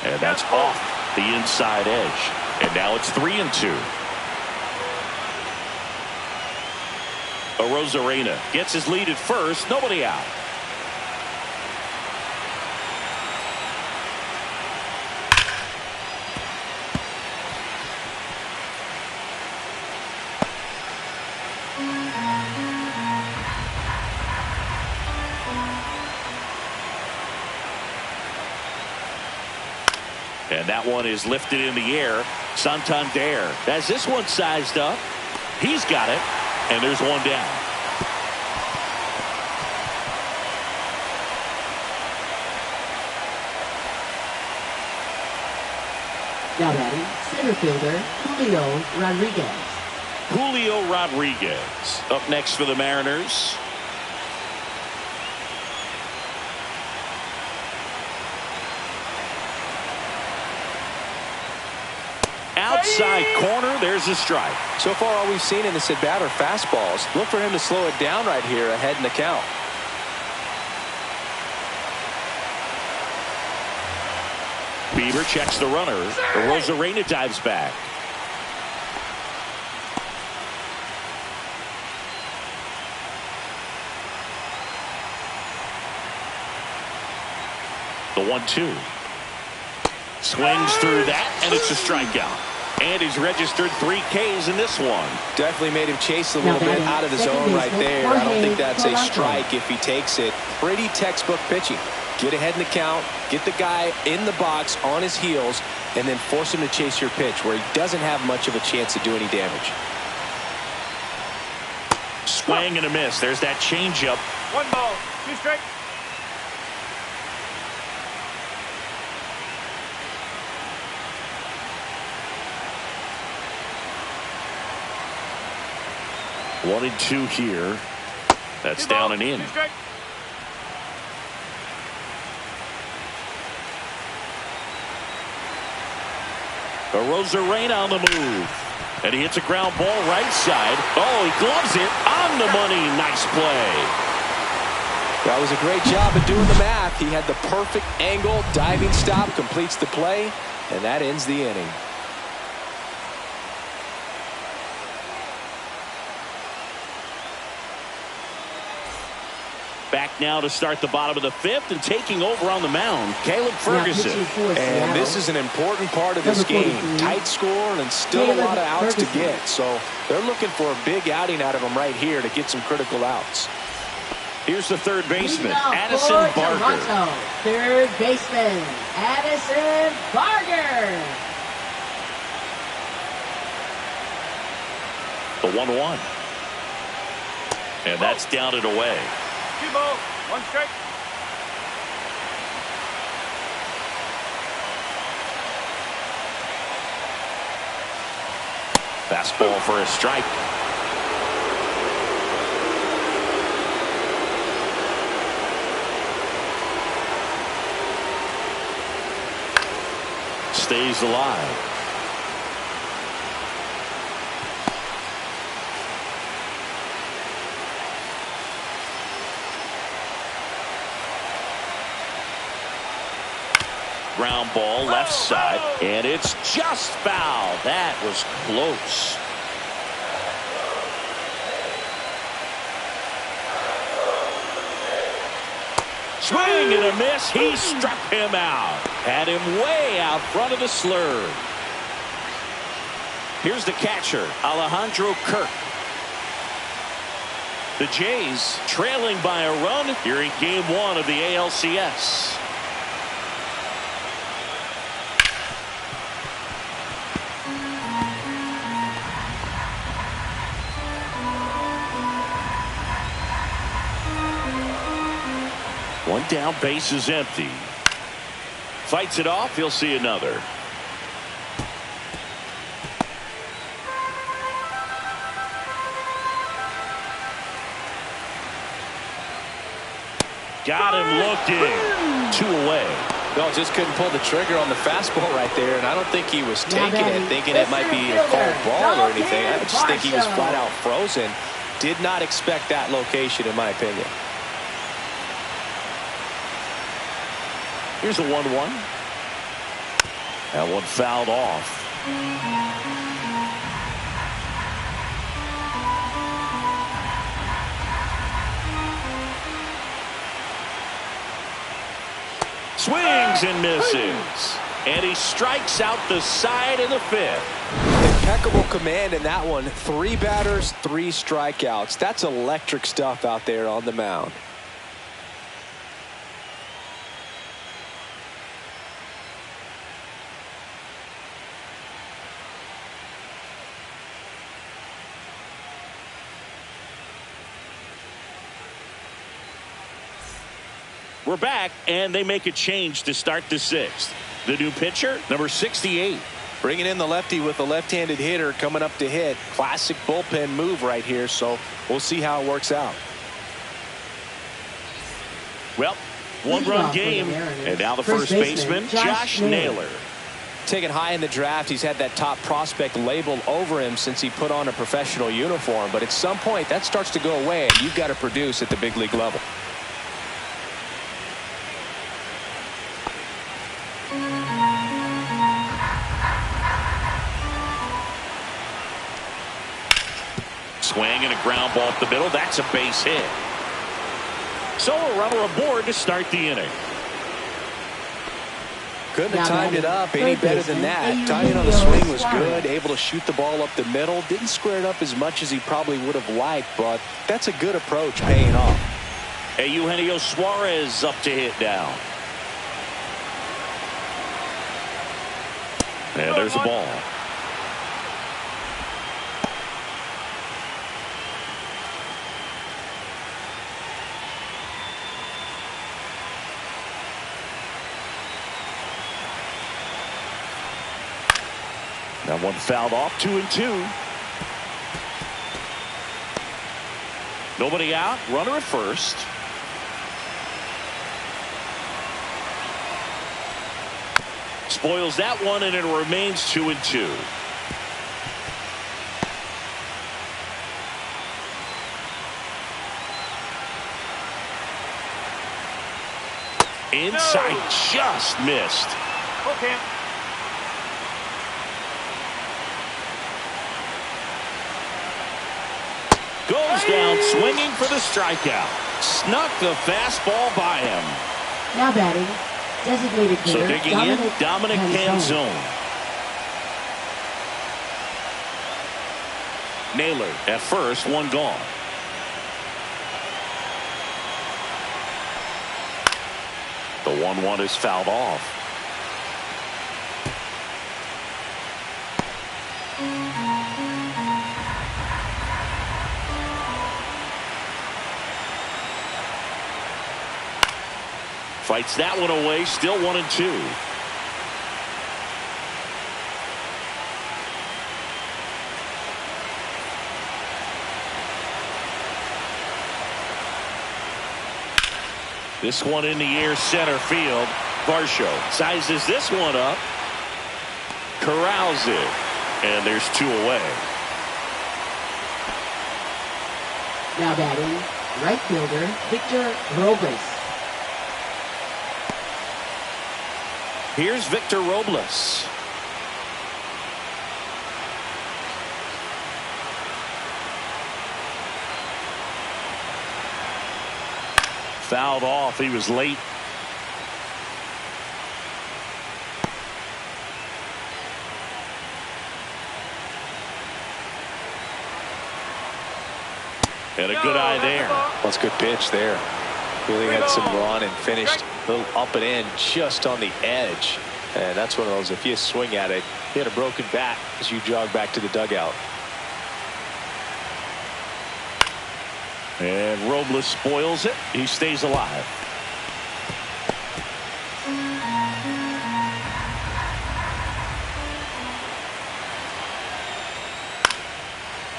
Speaker 1: And that's off the inside edge. And now it's 3-2. Arozarena gets his lead at first. Nobody out. And that one is lifted in the air. Santander has this one sized up. He's got it. And there's one down.
Speaker 3: Now batting, center fielder Julio Rodriguez.
Speaker 1: Julio Rodriguez up next for the Mariners. Outside corner, there's a strike.
Speaker 2: So far, all we've seen in this at bat are fastballs. Look for him to slow it down right here ahead in the count.
Speaker 1: Bieber checks the runner. Arozarena dives back. The 1-2. Swings through that, and it's a strikeout. And he's registered 3 Ks in this one.
Speaker 2: Definitely made him chase a little bit out of the zone right there. I don't think that's a strike if he takes it. Pretty textbook pitching. Get ahead in the count, get the guy in the box on his heels, and then force him to chase your pitch where he doesn't have much of a chance to do any damage.
Speaker 1: Swing and a miss. There's that changeup.
Speaker 4: 1 ball, 2 strikes.
Speaker 1: One and 2 here. That's down and in. Arozarena on the move. And he hits a ground ball right side. Oh, he gloves it on the money. Nice play.
Speaker 2: That was a great job of doing the math. He had the perfect angle. Diving stop completes the play. And that ends the inning.
Speaker 1: now to start the bottom of the fifth, and taking over on the mound, Caleb Ferguson.
Speaker 2: And this is an important part of this game. Tight score and still a lot of outs to get. So they're looking for a big outing out of him right here to get some critical outs.
Speaker 1: Here's the third baseman, Addison Barger.
Speaker 3: Third baseman, Addison Barger.
Speaker 1: The 1-1. And that's down and away.
Speaker 4: 2 balls, 1 strike.
Speaker 1: Fastball for a strike. Stays alive. Ground ball left side, and it's just foul. That was close. Swing and a miss. He struck him out. Had him way out front of the slurve. Here's the catcher, Alejandro Kirk. The Jays trailing by a run here in Game 1 of the ALCS. One down, base is empty. Fights it off, he'll see another. Got him looking. 2 away.
Speaker 2: No, just couldn't pull the trigger on the fastball right there, and I don't think he was taking it, thinking it might be a called ball or anything. I just think he was flat out frozen. Did not expect that location, in my opinion.
Speaker 1: Here's a 1-1. That one fouled off. Swings and misses. And he strikes out the side of the fifth.
Speaker 2: Impeccable command in that one. 3 batters, 3 strikeouts. That's electric stuff out there on the mound.
Speaker 1: We're back, and they make a change to start the 6th. The new pitcher, number 68.
Speaker 2: Bringing in the lefty with a left-handed hitter coming up to hit. Classic bullpen move right here, so we'll see how it works out.
Speaker 1: Well, 1-run game, and now the first baseman, Josh Naylor.
Speaker 2: Taken high in the draft, he's had that top prospect label over him since he put on a professional uniform, but at some point that starts to go away, and you've got to produce at the big league level.
Speaker 1: Swing and a ground ball up the middle. That's a base hit. So a runner aboard to start the inning.
Speaker 2: Couldn't have timed it up any better than that. Timing on the swing was good. Able to shoot the ball up the middle. Didn't square it up as much as he probably would have liked, but that's a good approach, paying off.
Speaker 1: Hey, Eugenio Suarez up to hit now. And there's the ball. That one fouled off. 2-2. Nobody out. Runner at first. Spoils that one, and it remains 2-2. Inside, just missed.
Speaker 4: Okay.
Speaker 1: Goes down swinging for the strikeout. Snuck the fastball by him.
Speaker 3: Now batting, designated hitter,
Speaker 1: So digging in, Dominic Canzone. Naylor at first, one gone. The 1-1 is fouled off. Fights that one away, still 1-2. This one in the air, center field. Varsho sizes this one up, corrals it, and there's 2 away.
Speaker 3: Now batting, right fielder, Victor Robles.
Speaker 1: Here's Victor Robles. Fouled off. He was late. And a good eye there.
Speaker 2: That's a good pitch there. Really had some run and finished a little up and in just on the edge. And that's one of those, if you swing at it, hit a broken bat as you jog back to the dugout.
Speaker 1: And Robles spoils it. He stays alive.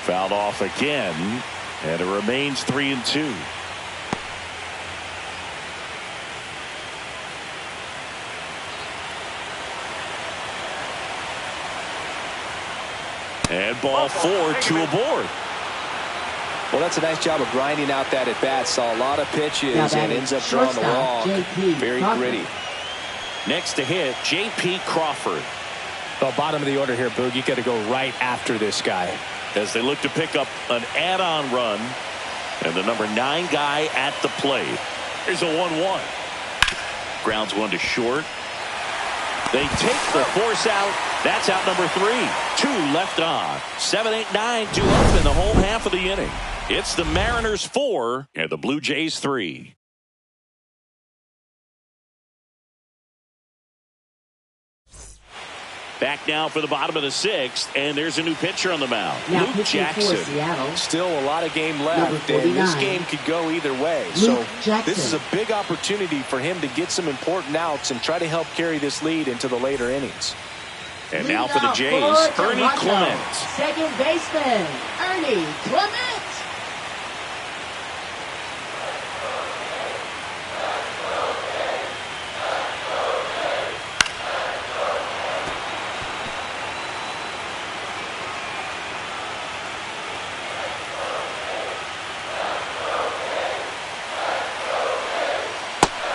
Speaker 1: Fouled off again. And it remains 3-2. And ball 4, 2 aboard.
Speaker 2: Well, that's a nice job of grinding out that at bat. Saw a lot of pitches and ends up drawing the walk. Very gritty.
Speaker 1: Next to hit, J.P. Crawford.
Speaker 2: Well, bottom of the order here, Boog. You got to go right after this guy.
Speaker 1: As they look to pick up an add-on run. And the number 9 guy at the plate. Here's a 1-1. Grounds one to short. They take the force out. That's out number 3. 2 left on. 7, 8, 9, 2 up in the whole half of the inning. It's the Mariners 4 and the Blue Jays 3. Back now for the bottom of the 6th, and there's a new pitcher on the mound.
Speaker 3: Now
Speaker 1: Luke Jackson.
Speaker 2: Still a lot of game left, and this game could go either way.
Speaker 3: Luke
Speaker 2: so
Speaker 3: Jackson.
Speaker 2: This is a big opportunity for him to get some important outs and try to help carry this lead into the later innings.
Speaker 1: And now for the Jays, Ernie Clement.
Speaker 3: Second baseman, Ernie Clement.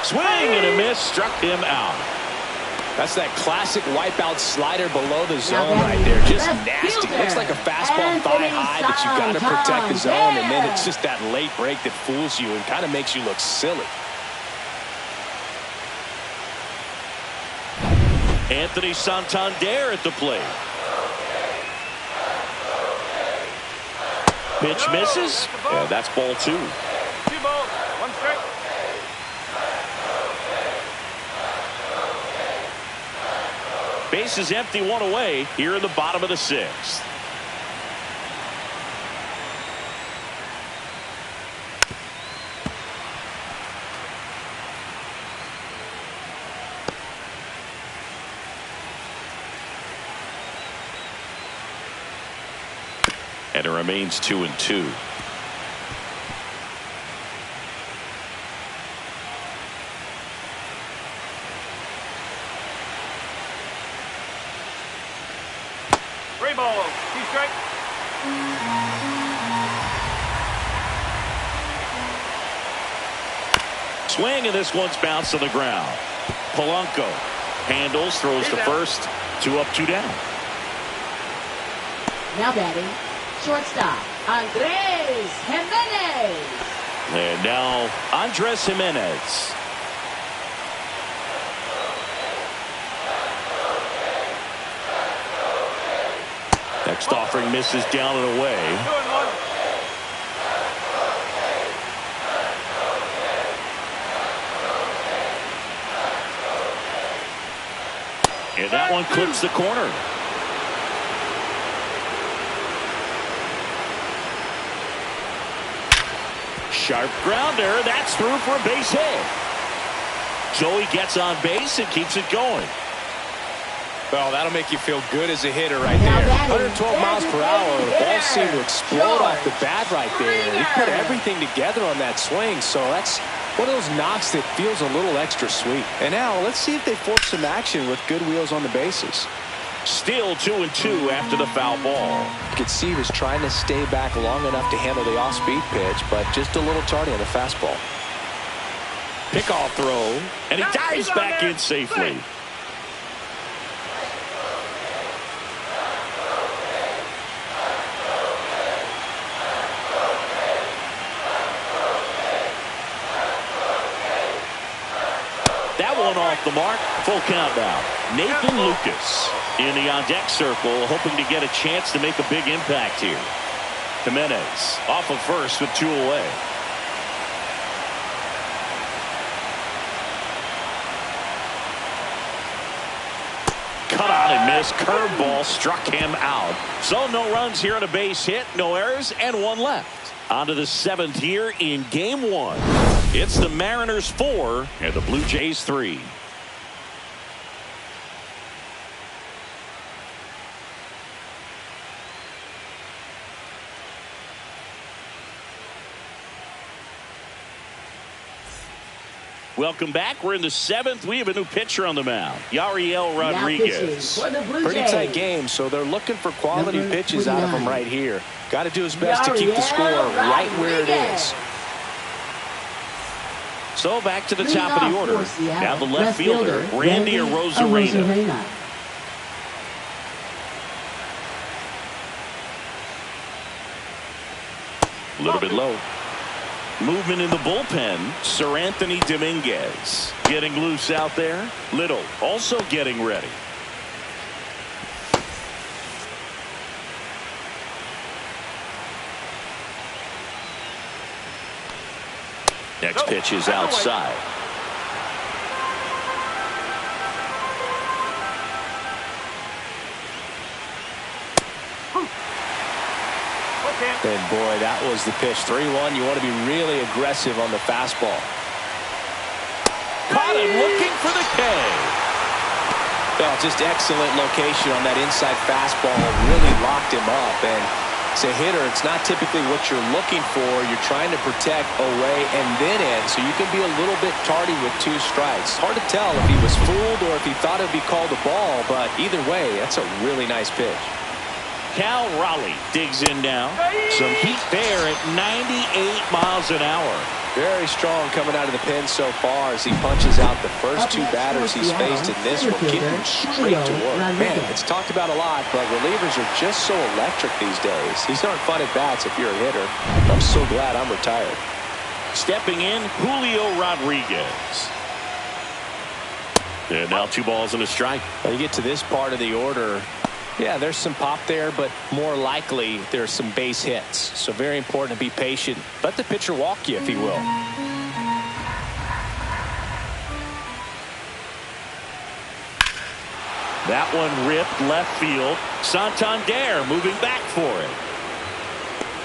Speaker 1: Swing and a miss, struck him out.
Speaker 2: That's that classic wipeout slider below the zone right there. Just nasty. Looks like a fastball thigh high, but you got to protect the zone. And then it's just that late break that fools you and kind of makes you look silly.
Speaker 1: Anthony Santander at the plate. Pitch misses. Yeah, that's ball 2.
Speaker 4: 2 balls, 1 strike.
Speaker 1: Base is empty, 1 away here in the bottom of the 6th. And it remains 2-2.
Speaker 4: Ball, 2 strike.
Speaker 1: Swing, and this one's bounced on the ground. Polanco handles, throws to first. 2 up, 2 down.
Speaker 3: Now batting, shortstop, Andres Jimenez.
Speaker 1: And now Andres Jimenez. Next offering misses down and away. And that one clips the corner. Sharp grounder. That's through for a base hit. Joey gets on base and keeps it going.
Speaker 2: Well, that'll make you feel good as a hitter right there. 112 miles per hour. The ball seemed to explode off the bat right there. He put everything together on that swing, so that's one of those knocks that feels a little extra sweet. And now let's see if they force some action with good wheels on the bases.
Speaker 1: Still 2-2 after the foul ball.
Speaker 2: You could see he was trying to stay back long enough to handle the off-speed pitch, but just a little tardy on the fastball.
Speaker 1: Pickoff throw, and he dives back in safely. That one off the mark. Full count now. Nathan Lucas in the on-deck circle, hoping to get a chance to make a big impact here. Jimenez off of first with 2 away. Cut on and miss. Curveball struck him out. So no runs here on a base hit, no errors, and 1 left. On to the 7th here in Game 1. It's the Mariners 4 and the Blue Jays 3. Welcome back. We're in the 7th. We have a new pitcher on the mound, Yariel Rodriguez.
Speaker 2: Pretty tight game, so they're looking for quality pitches out of him right here. Got to do his best to keep the score right where it is.
Speaker 1: So back to the top of the order. Now the left fielder, Randy Arozarena. A little bit low. Movement in the bullpen. Sir Anthony Dominguez getting loose out there. Little also getting ready. Next pitch is outside.
Speaker 2: And boy, that was the pitch. 3-1. You want to be really aggressive on the fastball.
Speaker 1: Caught him looking for the K.
Speaker 2: Well, just excellent location on that inside fastball. Really locked him up. And as a hitter, it's not typically what you're looking for. You're trying to protect away and then in, so you can be a little bit tardy with 2 strikes. Hard to tell if he was fooled or if he thought it would be called a ball, but either way, that's a really nice pitch.
Speaker 1: Cal Raleigh digs in now. Some heat there at 98 miles an hour.
Speaker 2: Very strong coming out of the pen so far as he punches out the first 2 batters he's faced in this one, keeping him straight to work. Man, it's talked about a lot, but relievers are just so electric these days. These aren't fun at bats if you're a hitter. I'm so glad I'm retired.
Speaker 1: Stepping in, Julio Rodriguez. And now 2 balls and a strike.
Speaker 2: When you get to this part of the order, yeah, there's some pop there, but more likely there's some base hits. So very important to be patient. Let the pitcher walk you if he will.
Speaker 1: That one ripped left field. Santander moving back for it.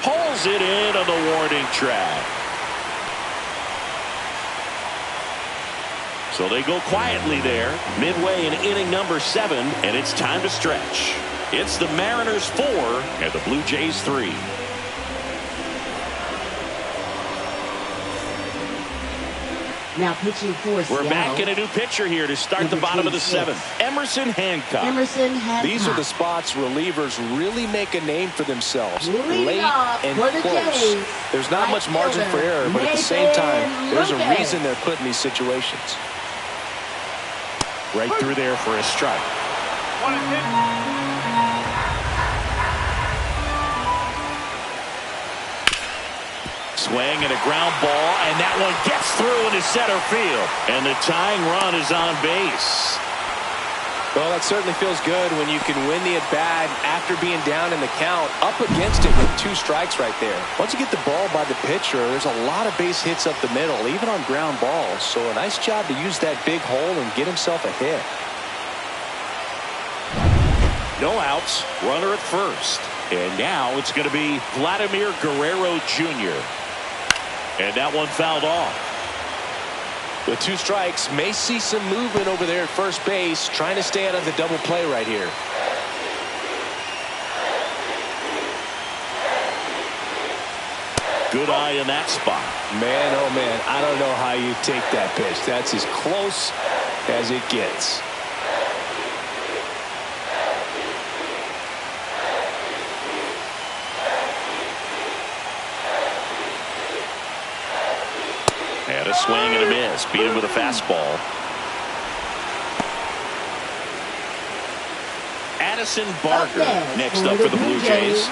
Speaker 1: Pulls it in on the warning track. So they go quietly there, midway in inning number 7, and it's time to stretch. It's the Mariners 4 and the Blue Jays 3.
Speaker 3: Now pitching for Seattle.
Speaker 1: We're back in a new pitcher here to start the bottom of the 7th. Emerson Hancock.
Speaker 2: These are the spots relievers really make a name for themselves. Late and close. There's not much margin for error, but at the same time, there's a reason they're put in these situations.
Speaker 1: Right through there for a strike. swing and a ground ball, and that one gets through into center field. And the tying run is on base.
Speaker 2: Well, that certainly feels good when you can win the at-bat after being down in the count, up against it with 2 strikes right there. Once you get the ball by the pitcher, there's a lot of base hits up the middle, even on ground balls. So a nice job to use that big hole and get himself a hit.
Speaker 1: No outs, runner at first. And now it's going to be Vladimir Guerrero Jr. And that one fouled off.
Speaker 2: With 2 strikes, may see some movement over there at first base, trying to stay out of the double play right here.
Speaker 1: Good eye in that spot.
Speaker 2: Man, oh man, I don't know how you take that pitch. That's as close as it gets.
Speaker 1: And a swing and a miss. Beat him with a fastball. Addison Barger next up for the Blue Jays.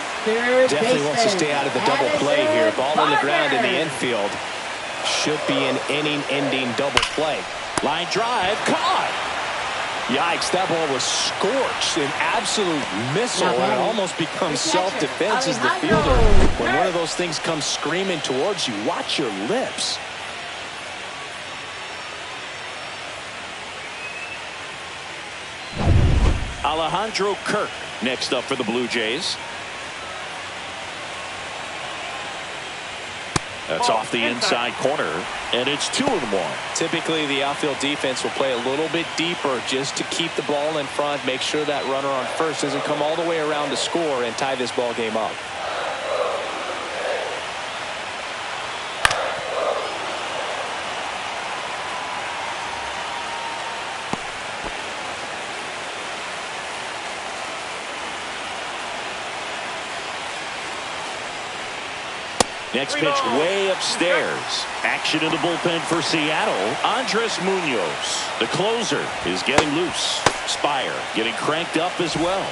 Speaker 2: Definitely wants to stay out of the double play here. Ball on the ground in the infield. Should be an inning-ending double play.
Speaker 1: Line drive, caught.
Speaker 2: Yikes, that ball was scorched. An absolute missile, and it almost becomes self-defense as the fielder. When one of those things comes screaming towards you, watch your lips.
Speaker 1: Alejandro Kirk next up for the Blue Jays. That's off the inside corner, and it's 2-1.
Speaker 2: Typically, the outfield defense will play a little bit deeper just to keep the ball in front, make sure that runner on first doesn't come all the way around to score and tie this ball game up.
Speaker 1: Next pitch way upstairs. Action in the bullpen for Seattle. Andres Munoz, the closer, is getting loose. Spire getting cranked up as well.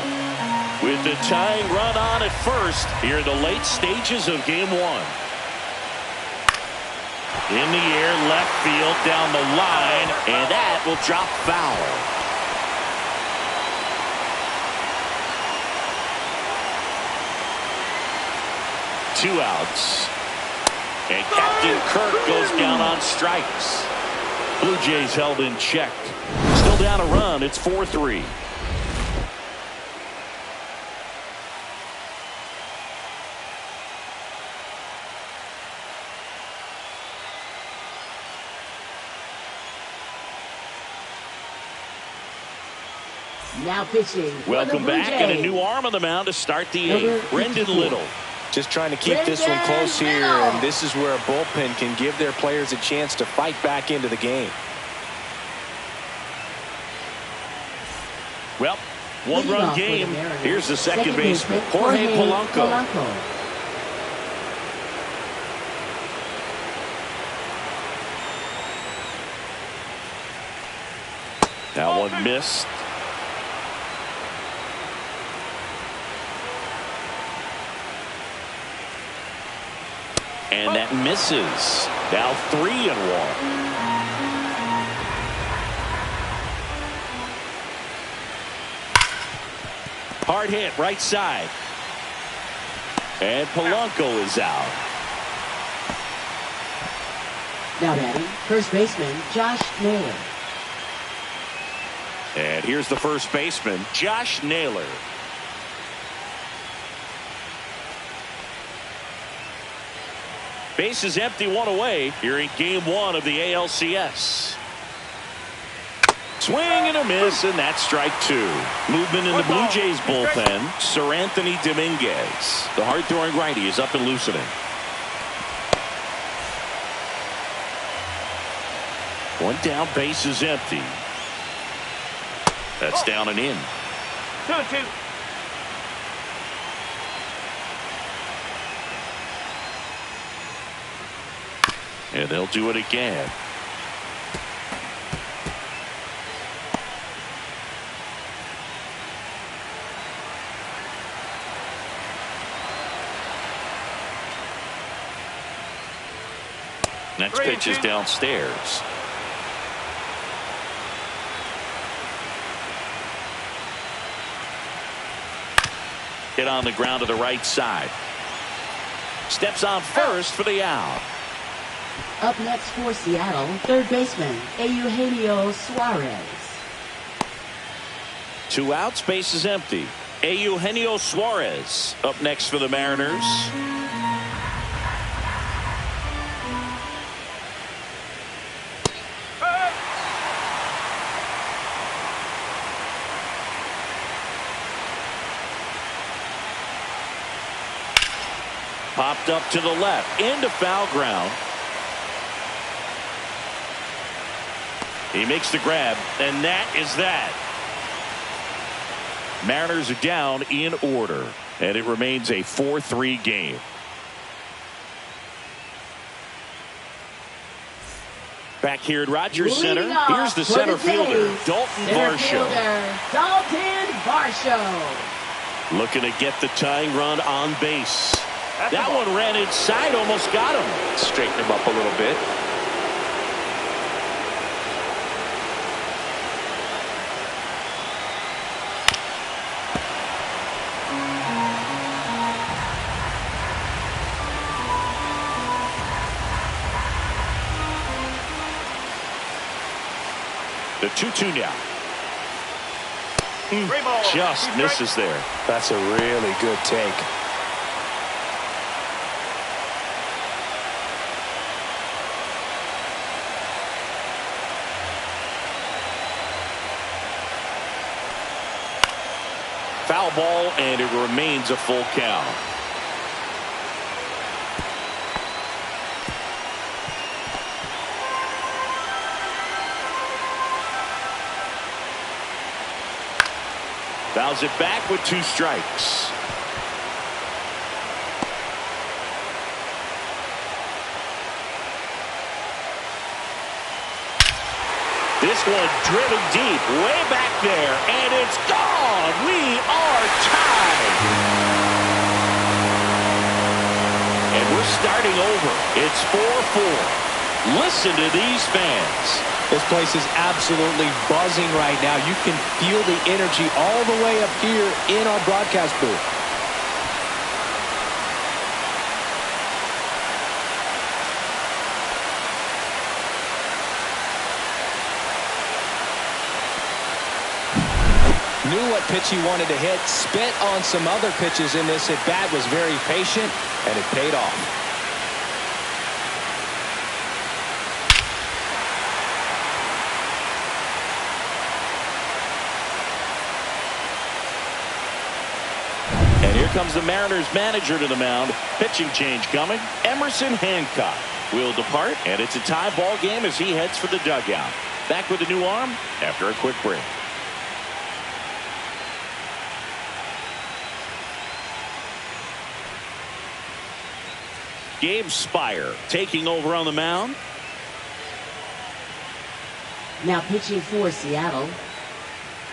Speaker 1: With the tying run on at first here in the late stages of game 1. In the air, left field, down the line, and that will drop foul. Two outs. And Captain Kirk goes down on strikes. Blue Jays held in check. Still down a run. It's 4-3.
Speaker 3: Now pitching.
Speaker 1: Welcome back, and a new arm on the mound to start the 8th. Brendan Little.
Speaker 2: Just trying to keep this one close here, and this is where a bullpen can give their players a chance to fight back into the game.
Speaker 1: Well, 1-run game. Here's the second baseman, Jorge Polanco. That one missed. And that misses. Now 3-1. Hard hit right side. And Polanco is out.
Speaker 3: Now batting, first baseman Josh Naylor.
Speaker 1: And here's the first baseman, Josh Naylor. Base is empty, 1 away here in game 1 of the AlCS. Swing and a miss, and that's strike 2. Movement in the Blue Jays bullpen. Sir Anthony Dominguez, the hard-throwing righty, is up and loosening. One down, base is empty. That's down and in.
Speaker 4: 2-2.
Speaker 1: And they'll do it again. Next pitch is downstairs. Hit on the ground to the right side. Steps on first for the out.
Speaker 3: Up next for Seattle, third baseman, Eugenio Suarez.
Speaker 1: 2 outs, base is empty. Eugenio Suarez up next for the Mariners. Popped up to the left, into foul ground. He makes the grab, and that is that. Mariners are down in order, and it remains a 4-3 game. Back here at Rogers Center, here's the center fielder, Dalton Varsho.
Speaker 3: Dalton Varsho.
Speaker 1: Looking to get the tying run on base. That one ran inside, almost got him.
Speaker 2: Straighten him up a little bit.
Speaker 1: The 2-2 now. Just misses there.
Speaker 2: That's a really good take.
Speaker 1: Foul ball, and it remains a full count. Fouls it back with 2 strikes. This one driven deep, way back there, and it's gone. We are tied. And we're starting over. It's 4-4. Listen to these fans.
Speaker 2: This place is absolutely buzzing right now. You can feel the energy all the way up here in our broadcast booth. Knew what pitch he wanted to hit, spent on some other pitches in this at bat, was very patient, and it paid off.
Speaker 1: And here comes the Mariners manager to the mound. Pitching change coming. Emerson Hancock will depart, and it's a tie ball game as he heads for the dugout. Back with a new arm after a quick break. Gabe Spire taking over on the mound.
Speaker 3: Now pitching for Seattle,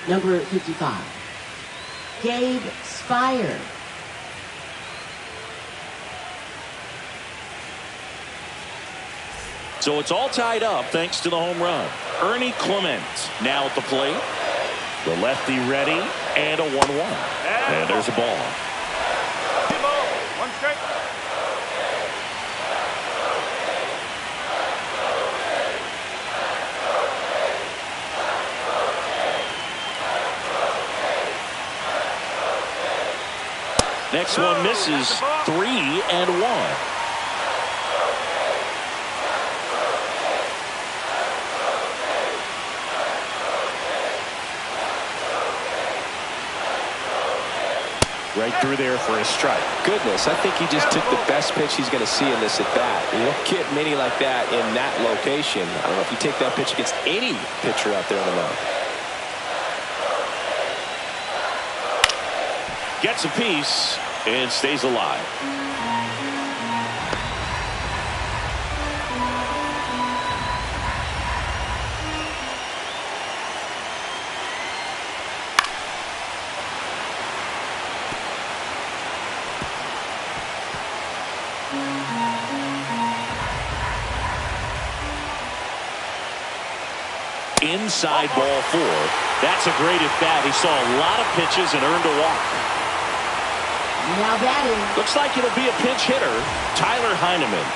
Speaker 3: number 55, Gabe Spire.
Speaker 1: So it's all tied up thanks to the home run. Ernie Clement now at the plate. The lefty ready, and a 1-1. And there's a ball.
Speaker 4: 1 strike.
Speaker 1: Next one misses. 3-1. Right through there for a strike.
Speaker 2: Goodness, I think he just took the best pitch he's going to see in this at bat. You don't get many like that in that location. I don't know if you take that pitch against any pitcher out there on the mound.
Speaker 1: Gets a piece and stays alive. inside ball 4. That's a great at bat. He saw a lot of pitches and earned a walk.
Speaker 3: Now batting.
Speaker 1: Looks like it'll be a pinch hitter, Tyler Heineman.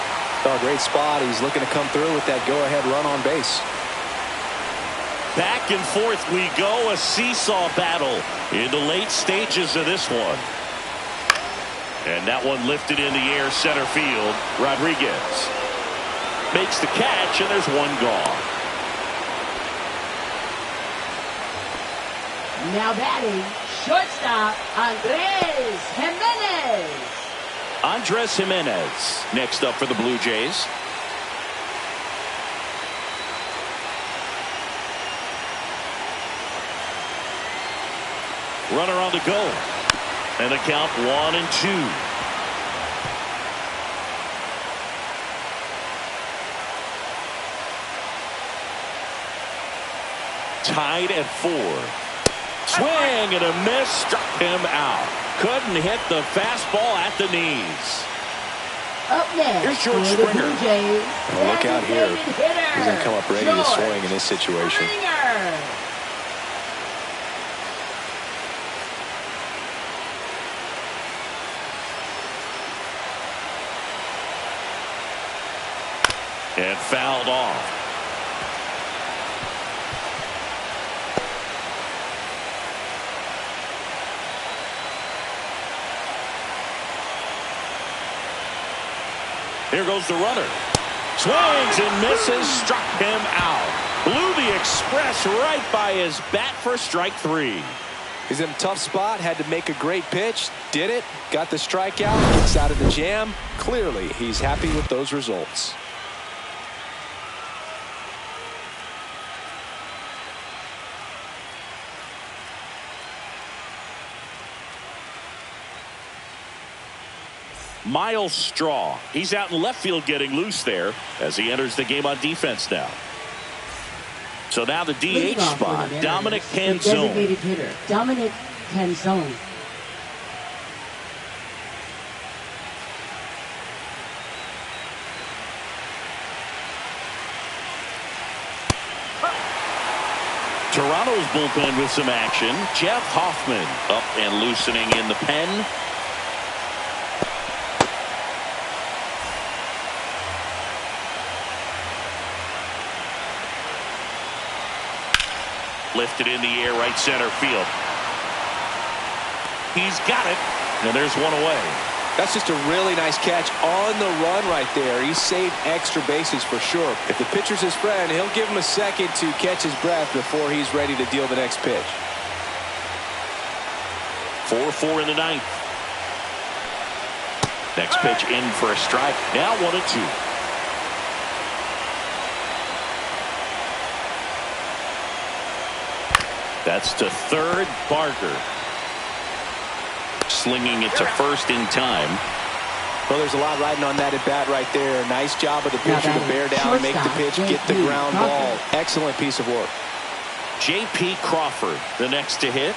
Speaker 2: Oh, great spot. He's looking to come through with that go-ahead run on base.
Speaker 1: Back and forth we go, a seesaw battle in the late stages of this one. And that one lifted in the air, center field. Rodriguez makes the catch, and there's one gone.
Speaker 3: Now batting, shortstop, Andres Jimenez.
Speaker 1: Andres Jimenez next up for the Blue Jays. Runner on the go. And the count 1-2. Tied at 4. Swing and a miss, struck him out. Couldn't hit the fastball at the knees.
Speaker 3: Up next,
Speaker 1: here's George
Speaker 3: for the
Speaker 1: Springer.
Speaker 3: Blue Jays,
Speaker 2: Well, look out here.
Speaker 3: hitter,
Speaker 2: He's going to come up ready to
Speaker 3: George
Speaker 2: swing in this situation.
Speaker 3: Springer.
Speaker 1: And fouled off. Here goes the runner. Swings and misses, struck him out. Blew the express right by his bat for strike 3.
Speaker 2: He's in a tough spot, had to make a great pitch, did it, got the strikeout, gets out of the jam. Clearly, he's happy with those results.
Speaker 1: Miles Straw. He's out in left field getting loose there as he enters the game on defense now. So now the DH spot, Dominic Canzone.
Speaker 3: Designated hitter, Dominic Canzone.
Speaker 1: Toronto's bullpen with some action. Jeff Hoffman up and loosening in the pen. Lifted in the air, right center field. He's got it, and there's one away.
Speaker 2: That's just a really nice catch on the run right there. He saved extra bases for sure. If the pitcher's his friend, he'll give him a second to catch his breath before he's ready to deal the next pitch.
Speaker 1: 4-4 in the 9th. Next pitch in for a strike. Now 1-2. That's to third, Barker. Slinging it to first in time.
Speaker 2: Well, there's a lot riding on that at bat right there. Nice job of the pitcher to bear down, make the pitch, get the ground ball. Excellent piece of work.
Speaker 1: J.P. Crawford, the next to hit.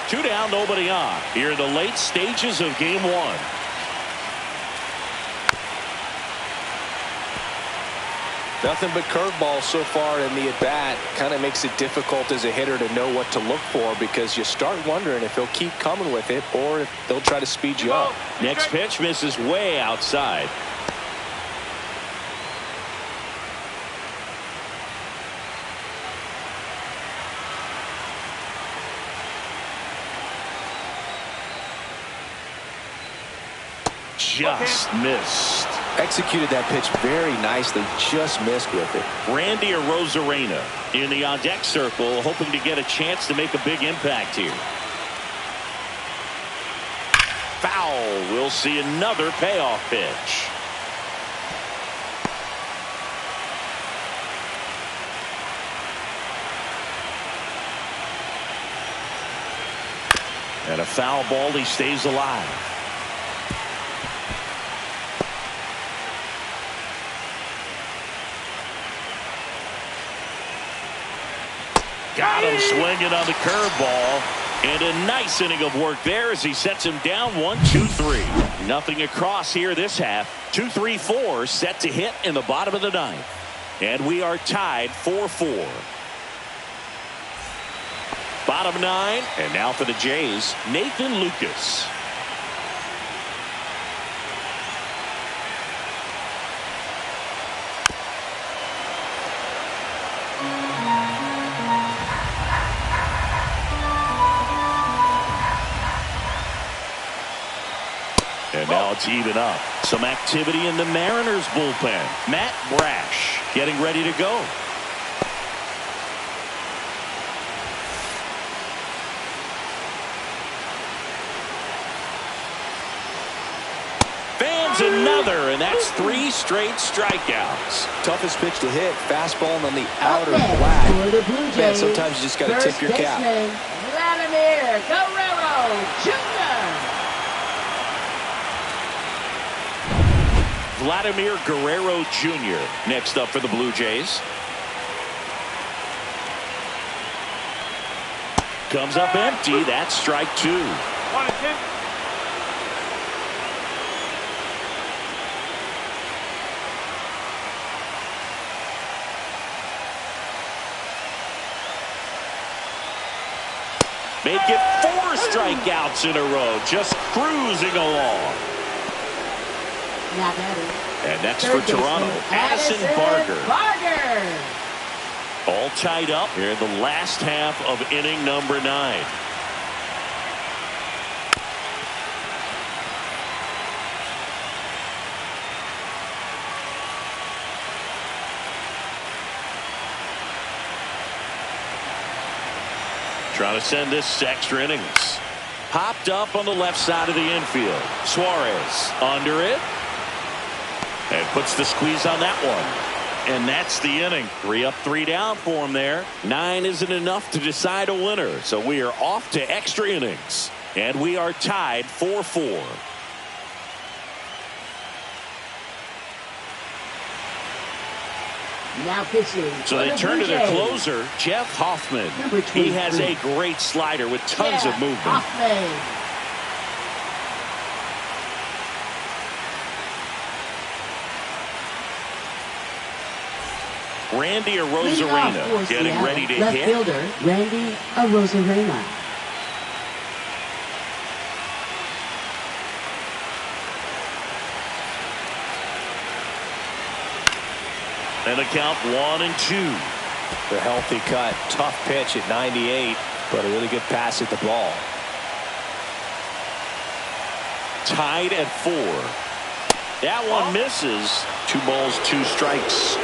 Speaker 1: 2 down, nobody on. Here in the late stages of game 1.
Speaker 2: Nothing but curveballs so far in the at-bat. Kind of makes it difficult as a hitter to know what to look for because you start wondering if he'll keep coming with it or if they'll try to speed you up.
Speaker 1: Next pitch misses way outside. Just missed.
Speaker 2: Executed that pitch very nicely, just missed with it.
Speaker 1: Randy Arozarena in the on-deck circle, hoping to get a chance to make a big impact here. Foul. We'll see another payoff pitch. And a foul ball, he stays alive. Got him swinging on the curveball. And a nice inning of work there as he sets him down 1-2-3. Nothing across here this half. 2-3-4 set to hit in the bottom of the 9th. And we are tied 4-4. Bottom 9. And now for the Jays, Nathan Lucas. And now it's even up. Some activity in the Mariners bullpen. Matt Brash getting ready to go. Fans another, and that's 3 straight strikeouts.
Speaker 2: Toughest pitch to hit. Fastball on the outer flat. Man, sometimes you just got to tip your cap.
Speaker 3: Vladimir Guerrero Jr.
Speaker 1: Vladimir Guerrero Jr. next up for the Blue Jays. Comes up empty. That's strike 2.
Speaker 4: 1-2.
Speaker 1: Make it 4 strikeouts in a row. Just cruising along. And next for Toronto, Addison Barger. All tied up here in the last half of inning number 9. Trying to send this extra innings. Popped up on the left side of the infield. Suarez under it. And puts the squeeze on that one. And that's the inning. 3 up, 3 down for him there. 9 isn't enough to decide a winner. So we are off to extra innings. And we are tied 4-4.
Speaker 3: Now pitching.
Speaker 1: So they turn to their closer, Jeff Hoffman. He has a great slider with tons of movement.
Speaker 3: Hoffman.
Speaker 1: Randy Arozarena getting ready to
Speaker 3: left
Speaker 1: hit.
Speaker 3: Fielder, Randy Arozarena.
Speaker 1: And the count 1-2.
Speaker 2: The healthy cut. Tough pitch at 98, but a really good pass at the ball.
Speaker 1: Tied at 4. That one misses. 2 balls, 2 strikes.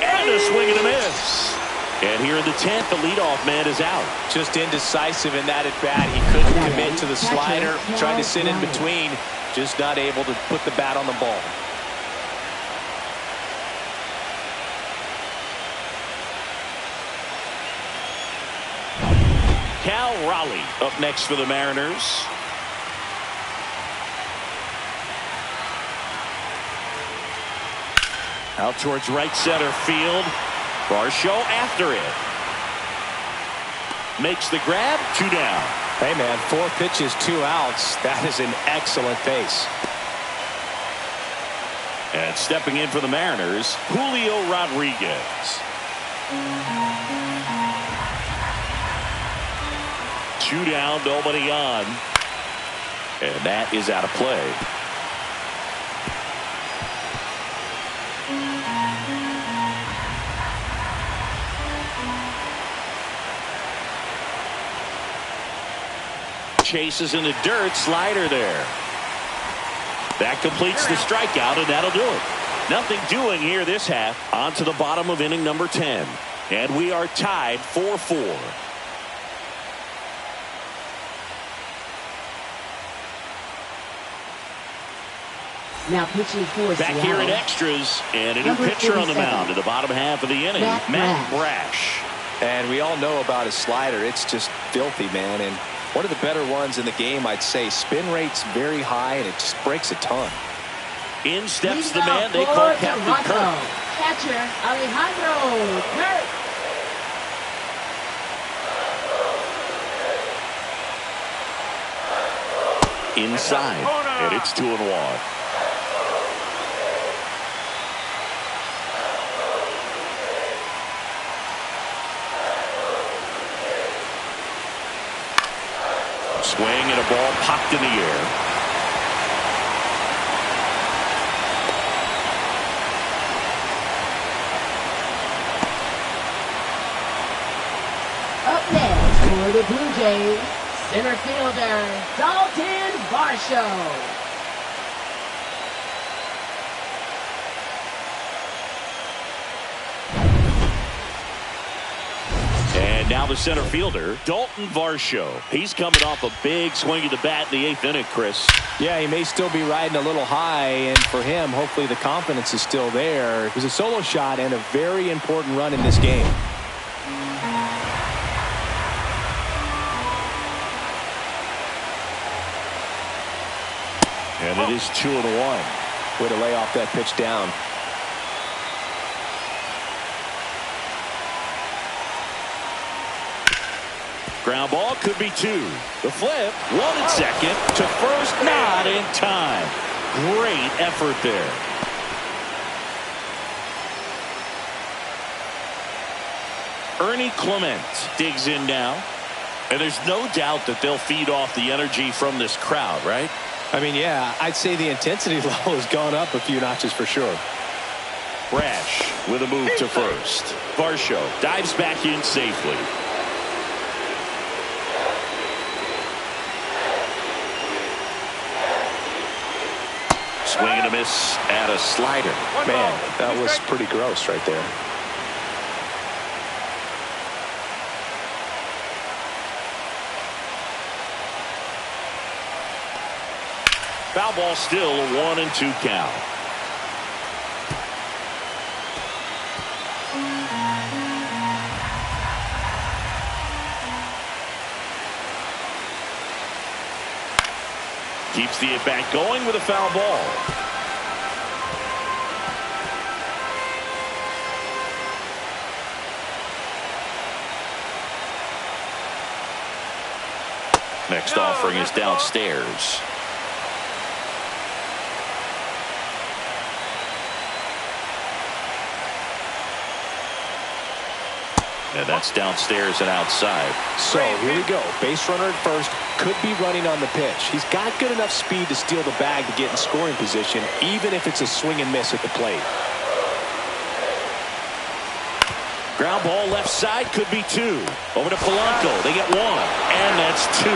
Speaker 1: And a swing and a miss. And here in the 10th, the leadoff man is out.
Speaker 2: Just indecisive in that at bat. He couldn't commit to the slider. Tried to sit in between. Just not able to put the bat on the ball.
Speaker 1: Cal Raleigh up next for the Mariners. Out towards right center field. Varsho after it. Makes the grab. 2 down.
Speaker 2: Hey, man, 4 pitches, 2 outs. That is an excellent pace.
Speaker 1: And stepping in for the Mariners, Julio Rodriguez. 2 down, nobody on. And that is out of play. Chases in the dirt. Slider there. That completes the strikeout, and that'll do it. Nothing doing here this half. On to the bottom of inning number 10. And we are tied 4-4.
Speaker 3: Now pitching for
Speaker 1: Back here in extras, and a new pitcher on the mound in the bottom half of the inning, Matt Brash.
Speaker 2: And we all know about his slider. It's just filthy, man. And one of the better ones in the game, I'd say. Spin rate's very high, and it just breaks a ton.
Speaker 1: In steps the man they call Captain Kirk.
Speaker 3: Catcher Alejandro Kirk.
Speaker 1: inside, and it's 2-1. Swing and a ball popped in the air.
Speaker 3: Up next for the Blue Jays, center fielder Dalton Varsho.
Speaker 1: And now the center fielder, Dalton Varsho. He's coming off a big swing of the bat in the 8th inning, Chris.
Speaker 2: Yeah, he may still be riding a little high, and for him, hopefully the confidence is still there. It was a solo shot and a very important run in this game.
Speaker 1: And it is 2-1.
Speaker 2: Way to lay off that pitch down.
Speaker 1: Ground ball could be 2. The flip, 1 at second to first, not in time. Great effort there. Ernie Clement digs in now. And there's no doubt that they'll feed off the energy from this crowd, right?
Speaker 2: I mean, yeah, I'd say the intensity level has gone up a few notches for sure.
Speaker 1: Brash with a move to first. Varsho dives back in safely. Swing and a miss at a slider.
Speaker 2: Man, that was pretty gross right there.
Speaker 1: Foul ball, still a 1-2 count. Keeps the at-bat going with a foul ball. Next offering is downstairs. And that's downstairs and outside.
Speaker 2: So here we go. Base runner at first. Could be running on the pitch. He's got good enough speed to steal the bag to get in scoring position, even if it's a swing and miss at the plate.
Speaker 1: Ground ball left side, could be 2. Over to Polanco. They get 1. And that's 2.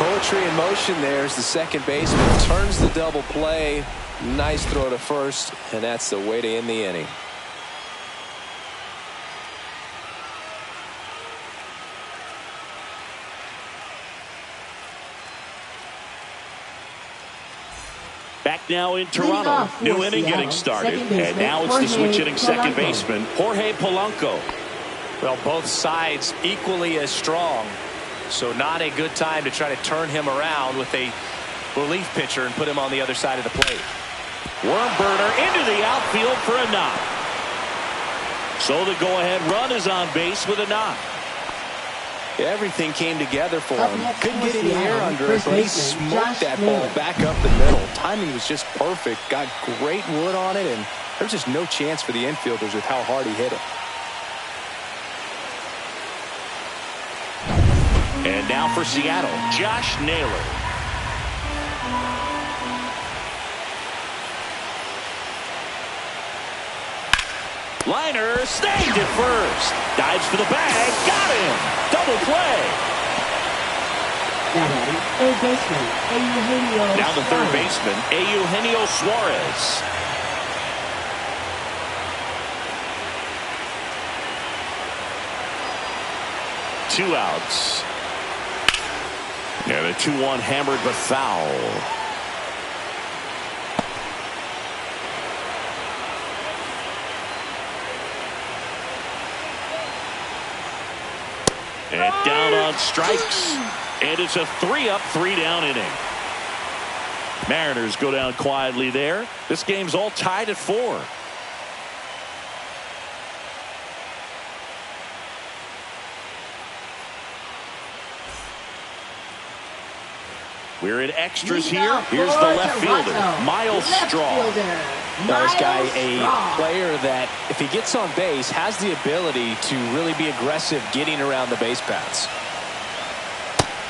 Speaker 2: Poetry in motion there as the second baseman turns the double play. Nice throw to first, and that's the way to end the inning.
Speaker 1: Back now in Toronto. New inning getting started. And now it's the switch hitting second baseman, Jorge Polanco.
Speaker 2: Well, both sides equally as strong. So not a good time to try to turn him around with a relief pitcher and put him on the other side of the plate.
Speaker 1: Worm burner into the outfield for a knock. So the go-ahead run is on base with a knock.
Speaker 2: Everything came together for him. Couldn't get any air under it, but he smoked that ball back up the middle. Timing was just perfect. Got great wood on it, and there's just no chance for the infielders with how hard he hit it.
Speaker 1: And now for Seattle, Josh Naylor. Liner snagged it first. Dives for the bag. Got him. Double play.
Speaker 3: Third baseman, Eugenio
Speaker 1: Now the third
Speaker 3: Suarez.
Speaker 1: baseman, Eugenio Suarez. Two outs. And a 2-1 hammered but foul. And down on strikes. And it's a 3-up, 3-down inning. Mariners go down quietly there. This game's all tied at 4. We're in extras here. Here's the left fielder, Miles Straw.
Speaker 2: Now, this guy, a player that, if he gets on base, has the ability to really be aggressive getting around the base paths.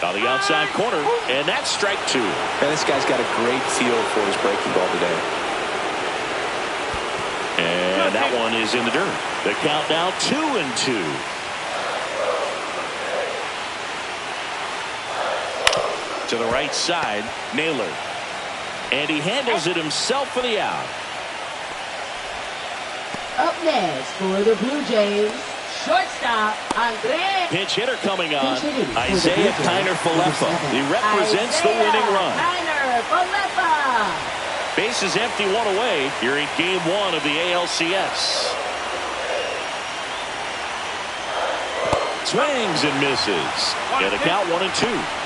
Speaker 1: On the outside corner, and that's strike 2.
Speaker 2: And this guy's got a great feel for his breaking ball today.
Speaker 1: And that one is in the dirt. The count now 2-2. To the right side, Naylor. And he handles it himself for the out.
Speaker 3: Up next for the Blue Jays, shortstop, Andre.
Speaker 1: Pinch hitter coming on, Isaiah Kiner-Falefa. He represents the winning run.
Speaker 3: Kiner-Falefa.
Speaker 1: Base is empty, 1 away. You're in game 1 of the ALCS. Swings and misses. And the count 1-2.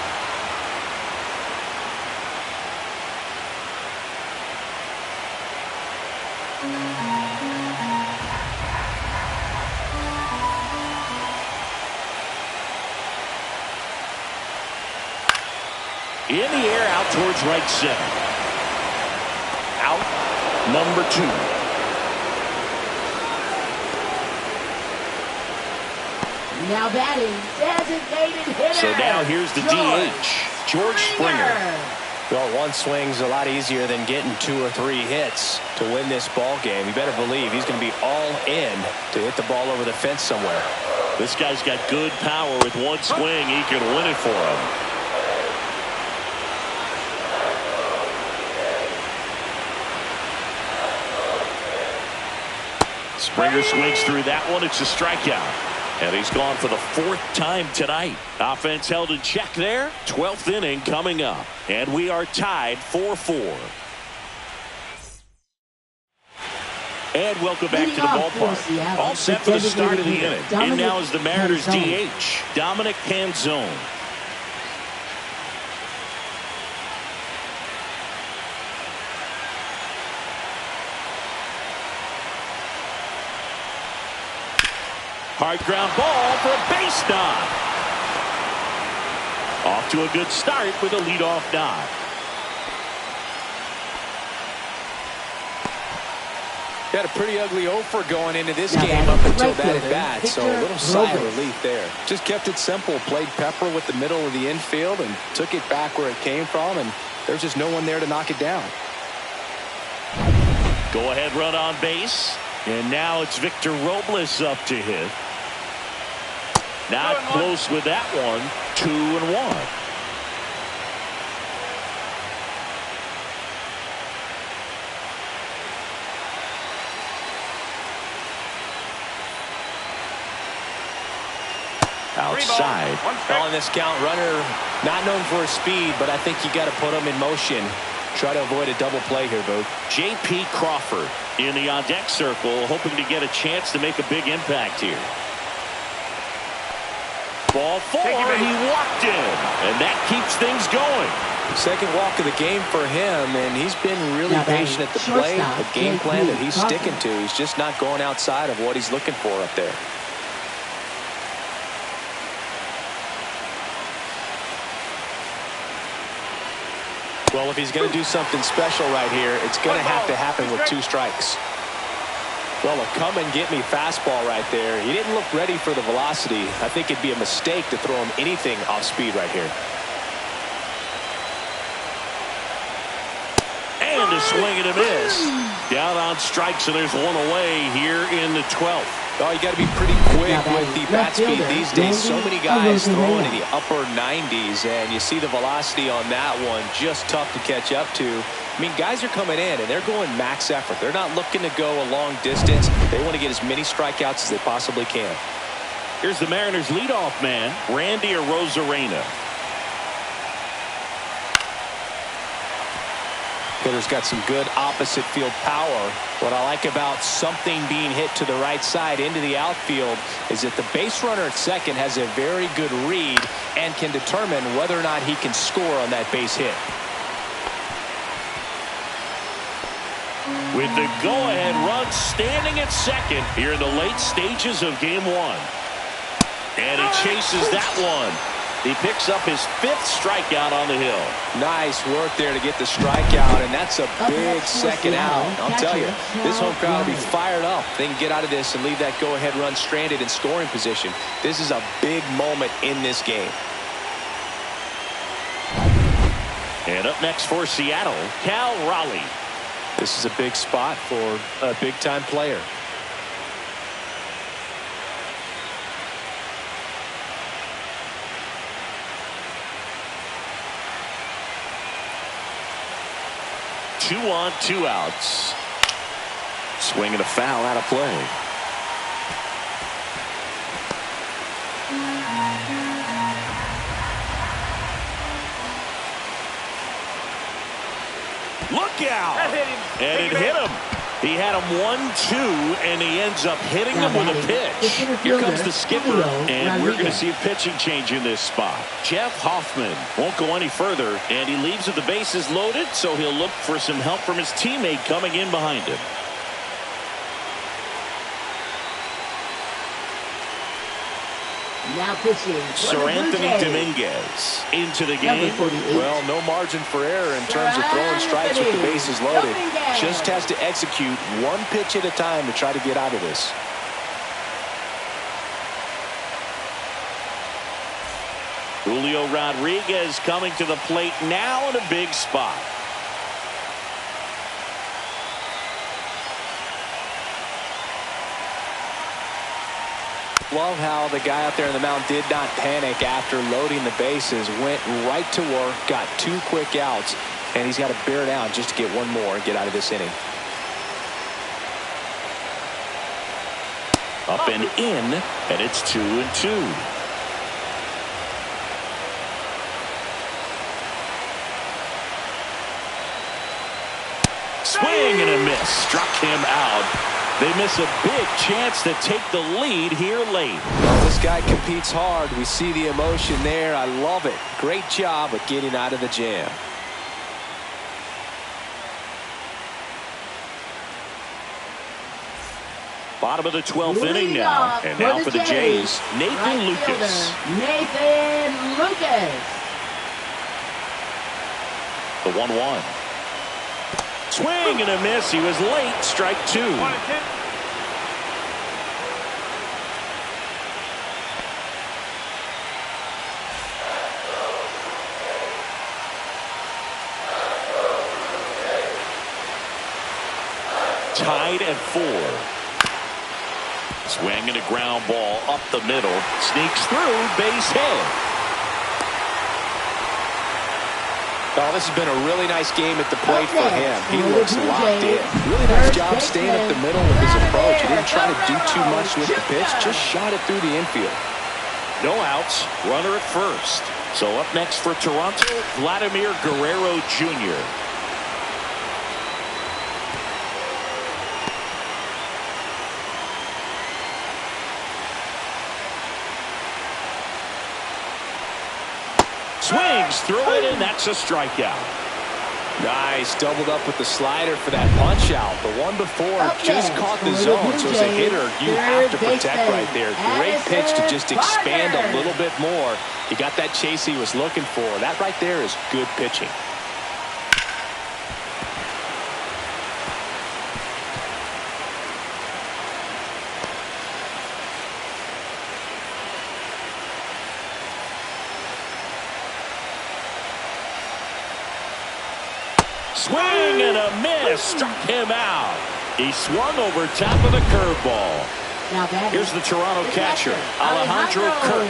Speaker 1: In the air, out towards right center. Out, number 2.
Speaker 3: Now batting, designated hitter.
Speaker 1: So now here's the DH, George Springer.
Speaker 2: Well, 1 swing's a lot easier than getting 2 or 3 hits to win this ball game. You better believe he's going to be all in to hit the ball over the fence somewhere.
Speaker 1: This guy's got good power. With 1 swing, he can win it for him. Springer swings through that one. It's a strikeout. And he's gone for the 4th time tonight. Offense held in check there. 12th inning coming up. And we are tied 4-4. And welcome back to the ballpark. All set for the start of the inning. In now is the Mariners DH, Dominic Canzone. Hard ground ball for a base knock. Off to a good start with a leadoff knock.
Speaker 2: Had a pretty ugly offer going into this game up until that at bat, so a little sigh of relief there. Just kept it simple, played pepper with the middle of the infield and took it back where it came from, and there's just no one there to knock it down.
Speaker 1: Go ahead run on base, and now it's Victor Robles up to hit. Not close with that one. 2-1. Outside.
Speaker 2: On this count, runner not known for his speed, but I think you got to put him in motion. Try to avoid a double play here, Boog.
Speaker 1: J.P. Crawford in the on-deck circle, hoping to get a chance to make a big impact here. Ball 4, he walked in, and that keeps things going.
Speaker 2: Second walk of the game for him, and he's been really patient at the plate. A game plan that he's sticking to. He's just not going outside of what he's looking for up there. Well, if he's going to do something special right here, it's going to have to happen with 2 strikes. Well, a come-and-get-me fastball right there. He didn't look ready for the velocity. I think it'd be a mistake to throw him anything off speed right here.
Speaker 1: And a swing and a miss. Down on strikes, and there's 1 away here in the 12th.
Speaker 2: Oh, you got to be pretty quick with the bat speed these days. So many guys throwing in the upper 90s, and you see the velocity on that one. Just tough to catch up to. I mean, guys are coming in, and they're going max effort. They're not looking to go a long distance. They want to get as many strikeouts as they possibly can.
Speaker 1: Here's the Mariners' leadoff man, Randy Arozarena.
Speaker 2: Hitter's got some good opposite field power. What I like about something being hit to the right side into the outfield is that the base runner at second has a very good read and can determine whether or not he can score on that base hit.
Speaker 1: With the go-ahead run standing at second here in the late stages of game 1. And he chases that one. He picks up his 5th strikeout on the hill.
Speaker 2: Nice work there to get the strikeout, and that's a big second out. I'll tell you, this home crowd will be fired up. They can get out of this and leave that go-ahead run stranded in scoring position. This is a big moment in this game.
Speaker 1: And up next for Seattle, Cal Raleigh.
Speaker 2: This is a big spot for a big-time player.
Speaker 1: Two on, 2 outs. Swinging a foul out of play. Look out! And it hit him. He had him 1-2, and he ends up hitting him with a pitch. Here comes the skipper, and we're going to see a pitching change in this spot. Jeff Hoffman won't go any further, and he leaves with the bases loaded, so he'll look for some help from his teammate coming in behind him.
Speaker 3: Now pitching
Speaker 1: Sir Anthony Dominguez into the game.
Speaker 2: Well, no margin for error in terms of throwing strikes with the bases loaded. Just has to execute one pitch at a time to try to get out of this.
Speaker 1: Julio Rodriguez coming to the plate now in a big spot.
Speaker 2: Love how the guy out there on the mound did not panic after loading the bases. Went right to work, got 2 quick outs, and he's got to bear down just to get one more and get out of this inning.
Speaker 1: Up and in, and it's 2-2. Swing and a miss. Struck him out. They miss a big chance to take the lead here late.
Speaker 2: Well, this guy competes hard. We see the emotion there. I love it. Great job of getting out of the jam.
Speaker 1: Bottom of the 12th inning now. And now for the Jays, Nathan Lucas.
Speaker 3: Nathan Lucas.
Speaker 1: The 1-1. Swing and a miss. He was late. Strike 2. Tied at 4. Swing and a ground ball up the middle. Sneaks through. Base hit.
Speaker 2: Oh, this has been a really nice game at the plate for him. He looks locked in. Really nice job staying up the middle with his approach. He didn't try to do too much with the pitch. Just shot it through the infield.
Speaker 1: No outs. Runner at first. So up next for Toronto, Vladimir Guerrero Jr. Swings through it, and that's a strikeout.
Speaker 2: Nice. Doubled up with the slider for that punch out. The one before just caught the zone, so as a hitter, you have to protect right there. Great pitch to just expand a little bit more. He got that chase he was looking for. That right there is good pitching.
Speaker 1: Swing and a miss. Struck him out. He swung over top of the curveball. Here's the Toronto catcher, Alejandro Kirk.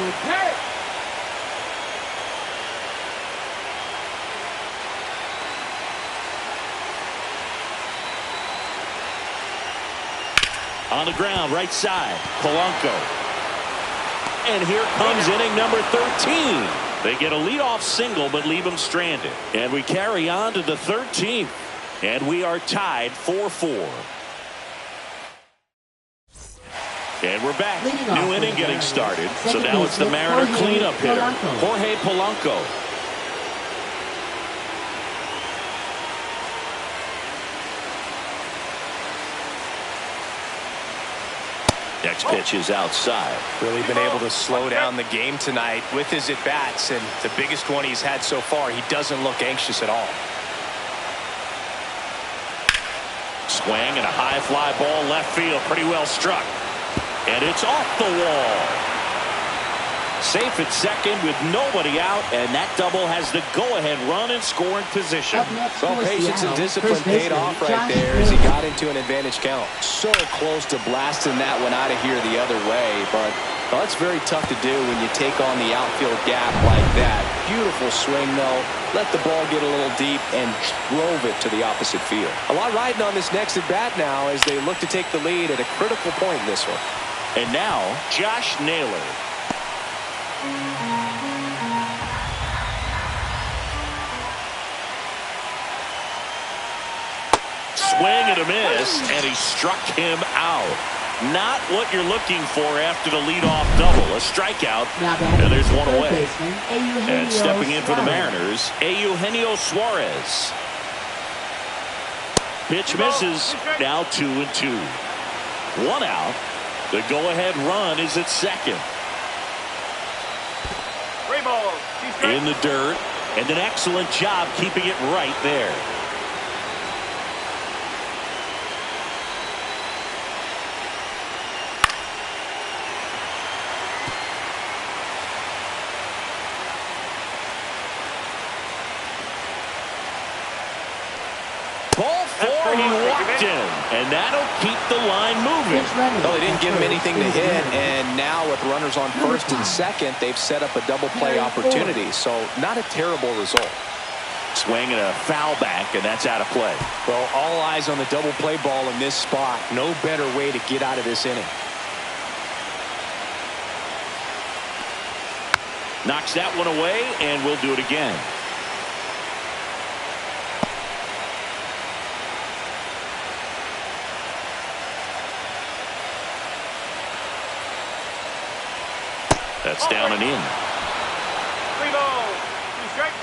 Speaker 1: On the ground, right side, Polanco. And here comes inning number 13. They get a leadoff single, but leave him stranded. And we carry on to the 13th. And we are tied 4-4. And we're back. New inning getting started. So now it's the Mariner cleanup hitter, Jorge Polanco. Next pitch is outside.
Speaker 2: Really been able to slow down the game tonight with his at-bats, and the biggest one he's had so far, he doesn't look anxious at all.
Speaker 1: Swing and a high fly ball left field, pretty well struck. And it's off the wall. Safe at second with nobody out, and that double has the go-ahead run in scoring position.
Speaker 2: Well, patience and discipline paid off right there as he got into an advantage count. So close to blasting that one out of here the other way, but well, that's very tough to do when you take on the outfield gap like that. Beautiful swing, though. Let the ball get a little deep and drove it to the opposite field. A lot riding on this next at-bat now as they look to take the lead at a critical point in this one.
Speaker 1: And now, Josh Naylor. Swing and a miss, and he struck him out. Not what you're looking for after the leadoff double. A strikeout, and there's one away. And stepping in for the Mariners, Eugenio Suarez. Pitch misses. Now 2-2. One out. The go-ahead run is at second. In the dirt, and an excellent job keeping it right there. Ball four, he walked in, and that'll keep the line moving.
Speaker 2: Well, they didn't give him anything to hit, and now with runners on first and second, they've set up a double play opportunity, so not a terrible result.
Speaker 1: Swing and a foul back, and that's out of play.
Speaker 2: Well, all eyes on the double play ball in this spot. No better way to get out of this inning.
Speaker 1: Knocks that one away, and we'll do it again. That's down and in.
Speaker 4: 3 balls, 2 strikes.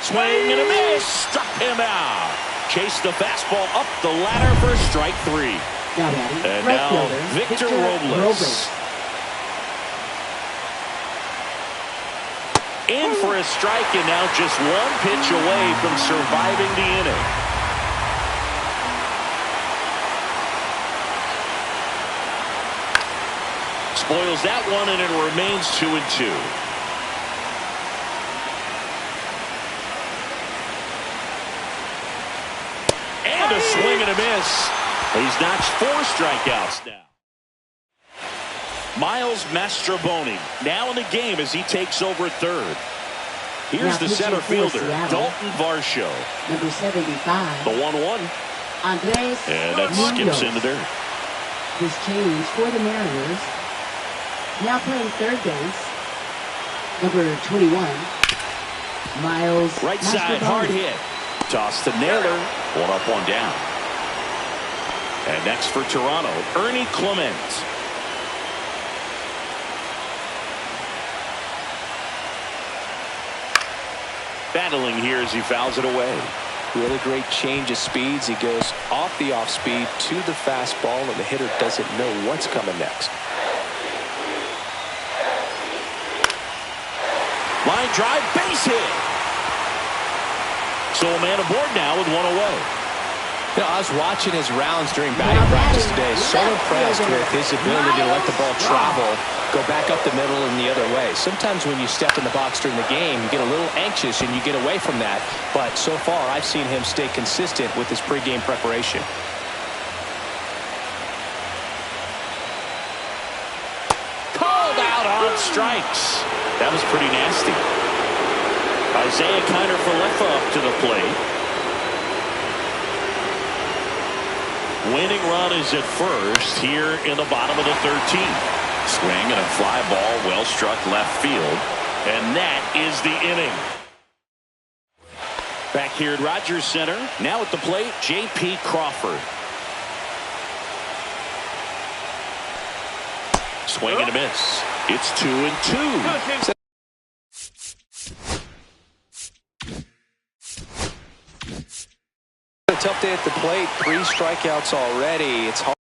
Speaker 1: Swing and a miss. Struck him out. Chased the fastball up the ladder for strike 3. And now Victor Robles. In for a strike, and now just one pitch away from surviving the inning. Spoils that one, and it remains 2-2. And a swing and a miss. He's notched 4 strikeouts now. Miles Mastrobuoni now in the game as he takes over third. Here's the center fielder, Dalton Varsho.
Speaker 3: Number 75.
Speaker 1: The 1-1.
Speaker 3: Andres
Speaker 1: And that skips into dirt.
Speaker 3: This change for the Mariners. Now playing third base, number 21, Miles.
Speaker 1: Right side, hard hit. Toss to Naylor. 1 up, 1 down. And next for Toronto, Ernie Clement. Battling here as he fouls it away.
Speaker 2: Really great change of speeds. He goes off the off speed to the fastball, and the hitter doesn't know what's coming next.
Speaker 1: Line drive, base hit. So a man aboard now with 1 away.
Speaker 2: You know, I was watching his rounds during batting practice today. So impressed with his ability to let the ball travel, go back up the middle and the other way. Sometimes when you step in the box during the game, you get a little anxious and you get away from that. But so far, I've seen him stay consistent with his pregame preparation.
Speaker 1: Called out on strikes. That was pretty nasty. Isaiah Kiner-Falefa up to the plate. Winning run is at first here in the bottom of the 13th. Swing and a fly ball, well struck left field. And that is the inning. Back here at Rogers Center, now at the plate, J.P. Crawford. Swing and a miss. It's 2-2.
Speaker 2: tough day at the plate. 3 strikeouts already. It's hard.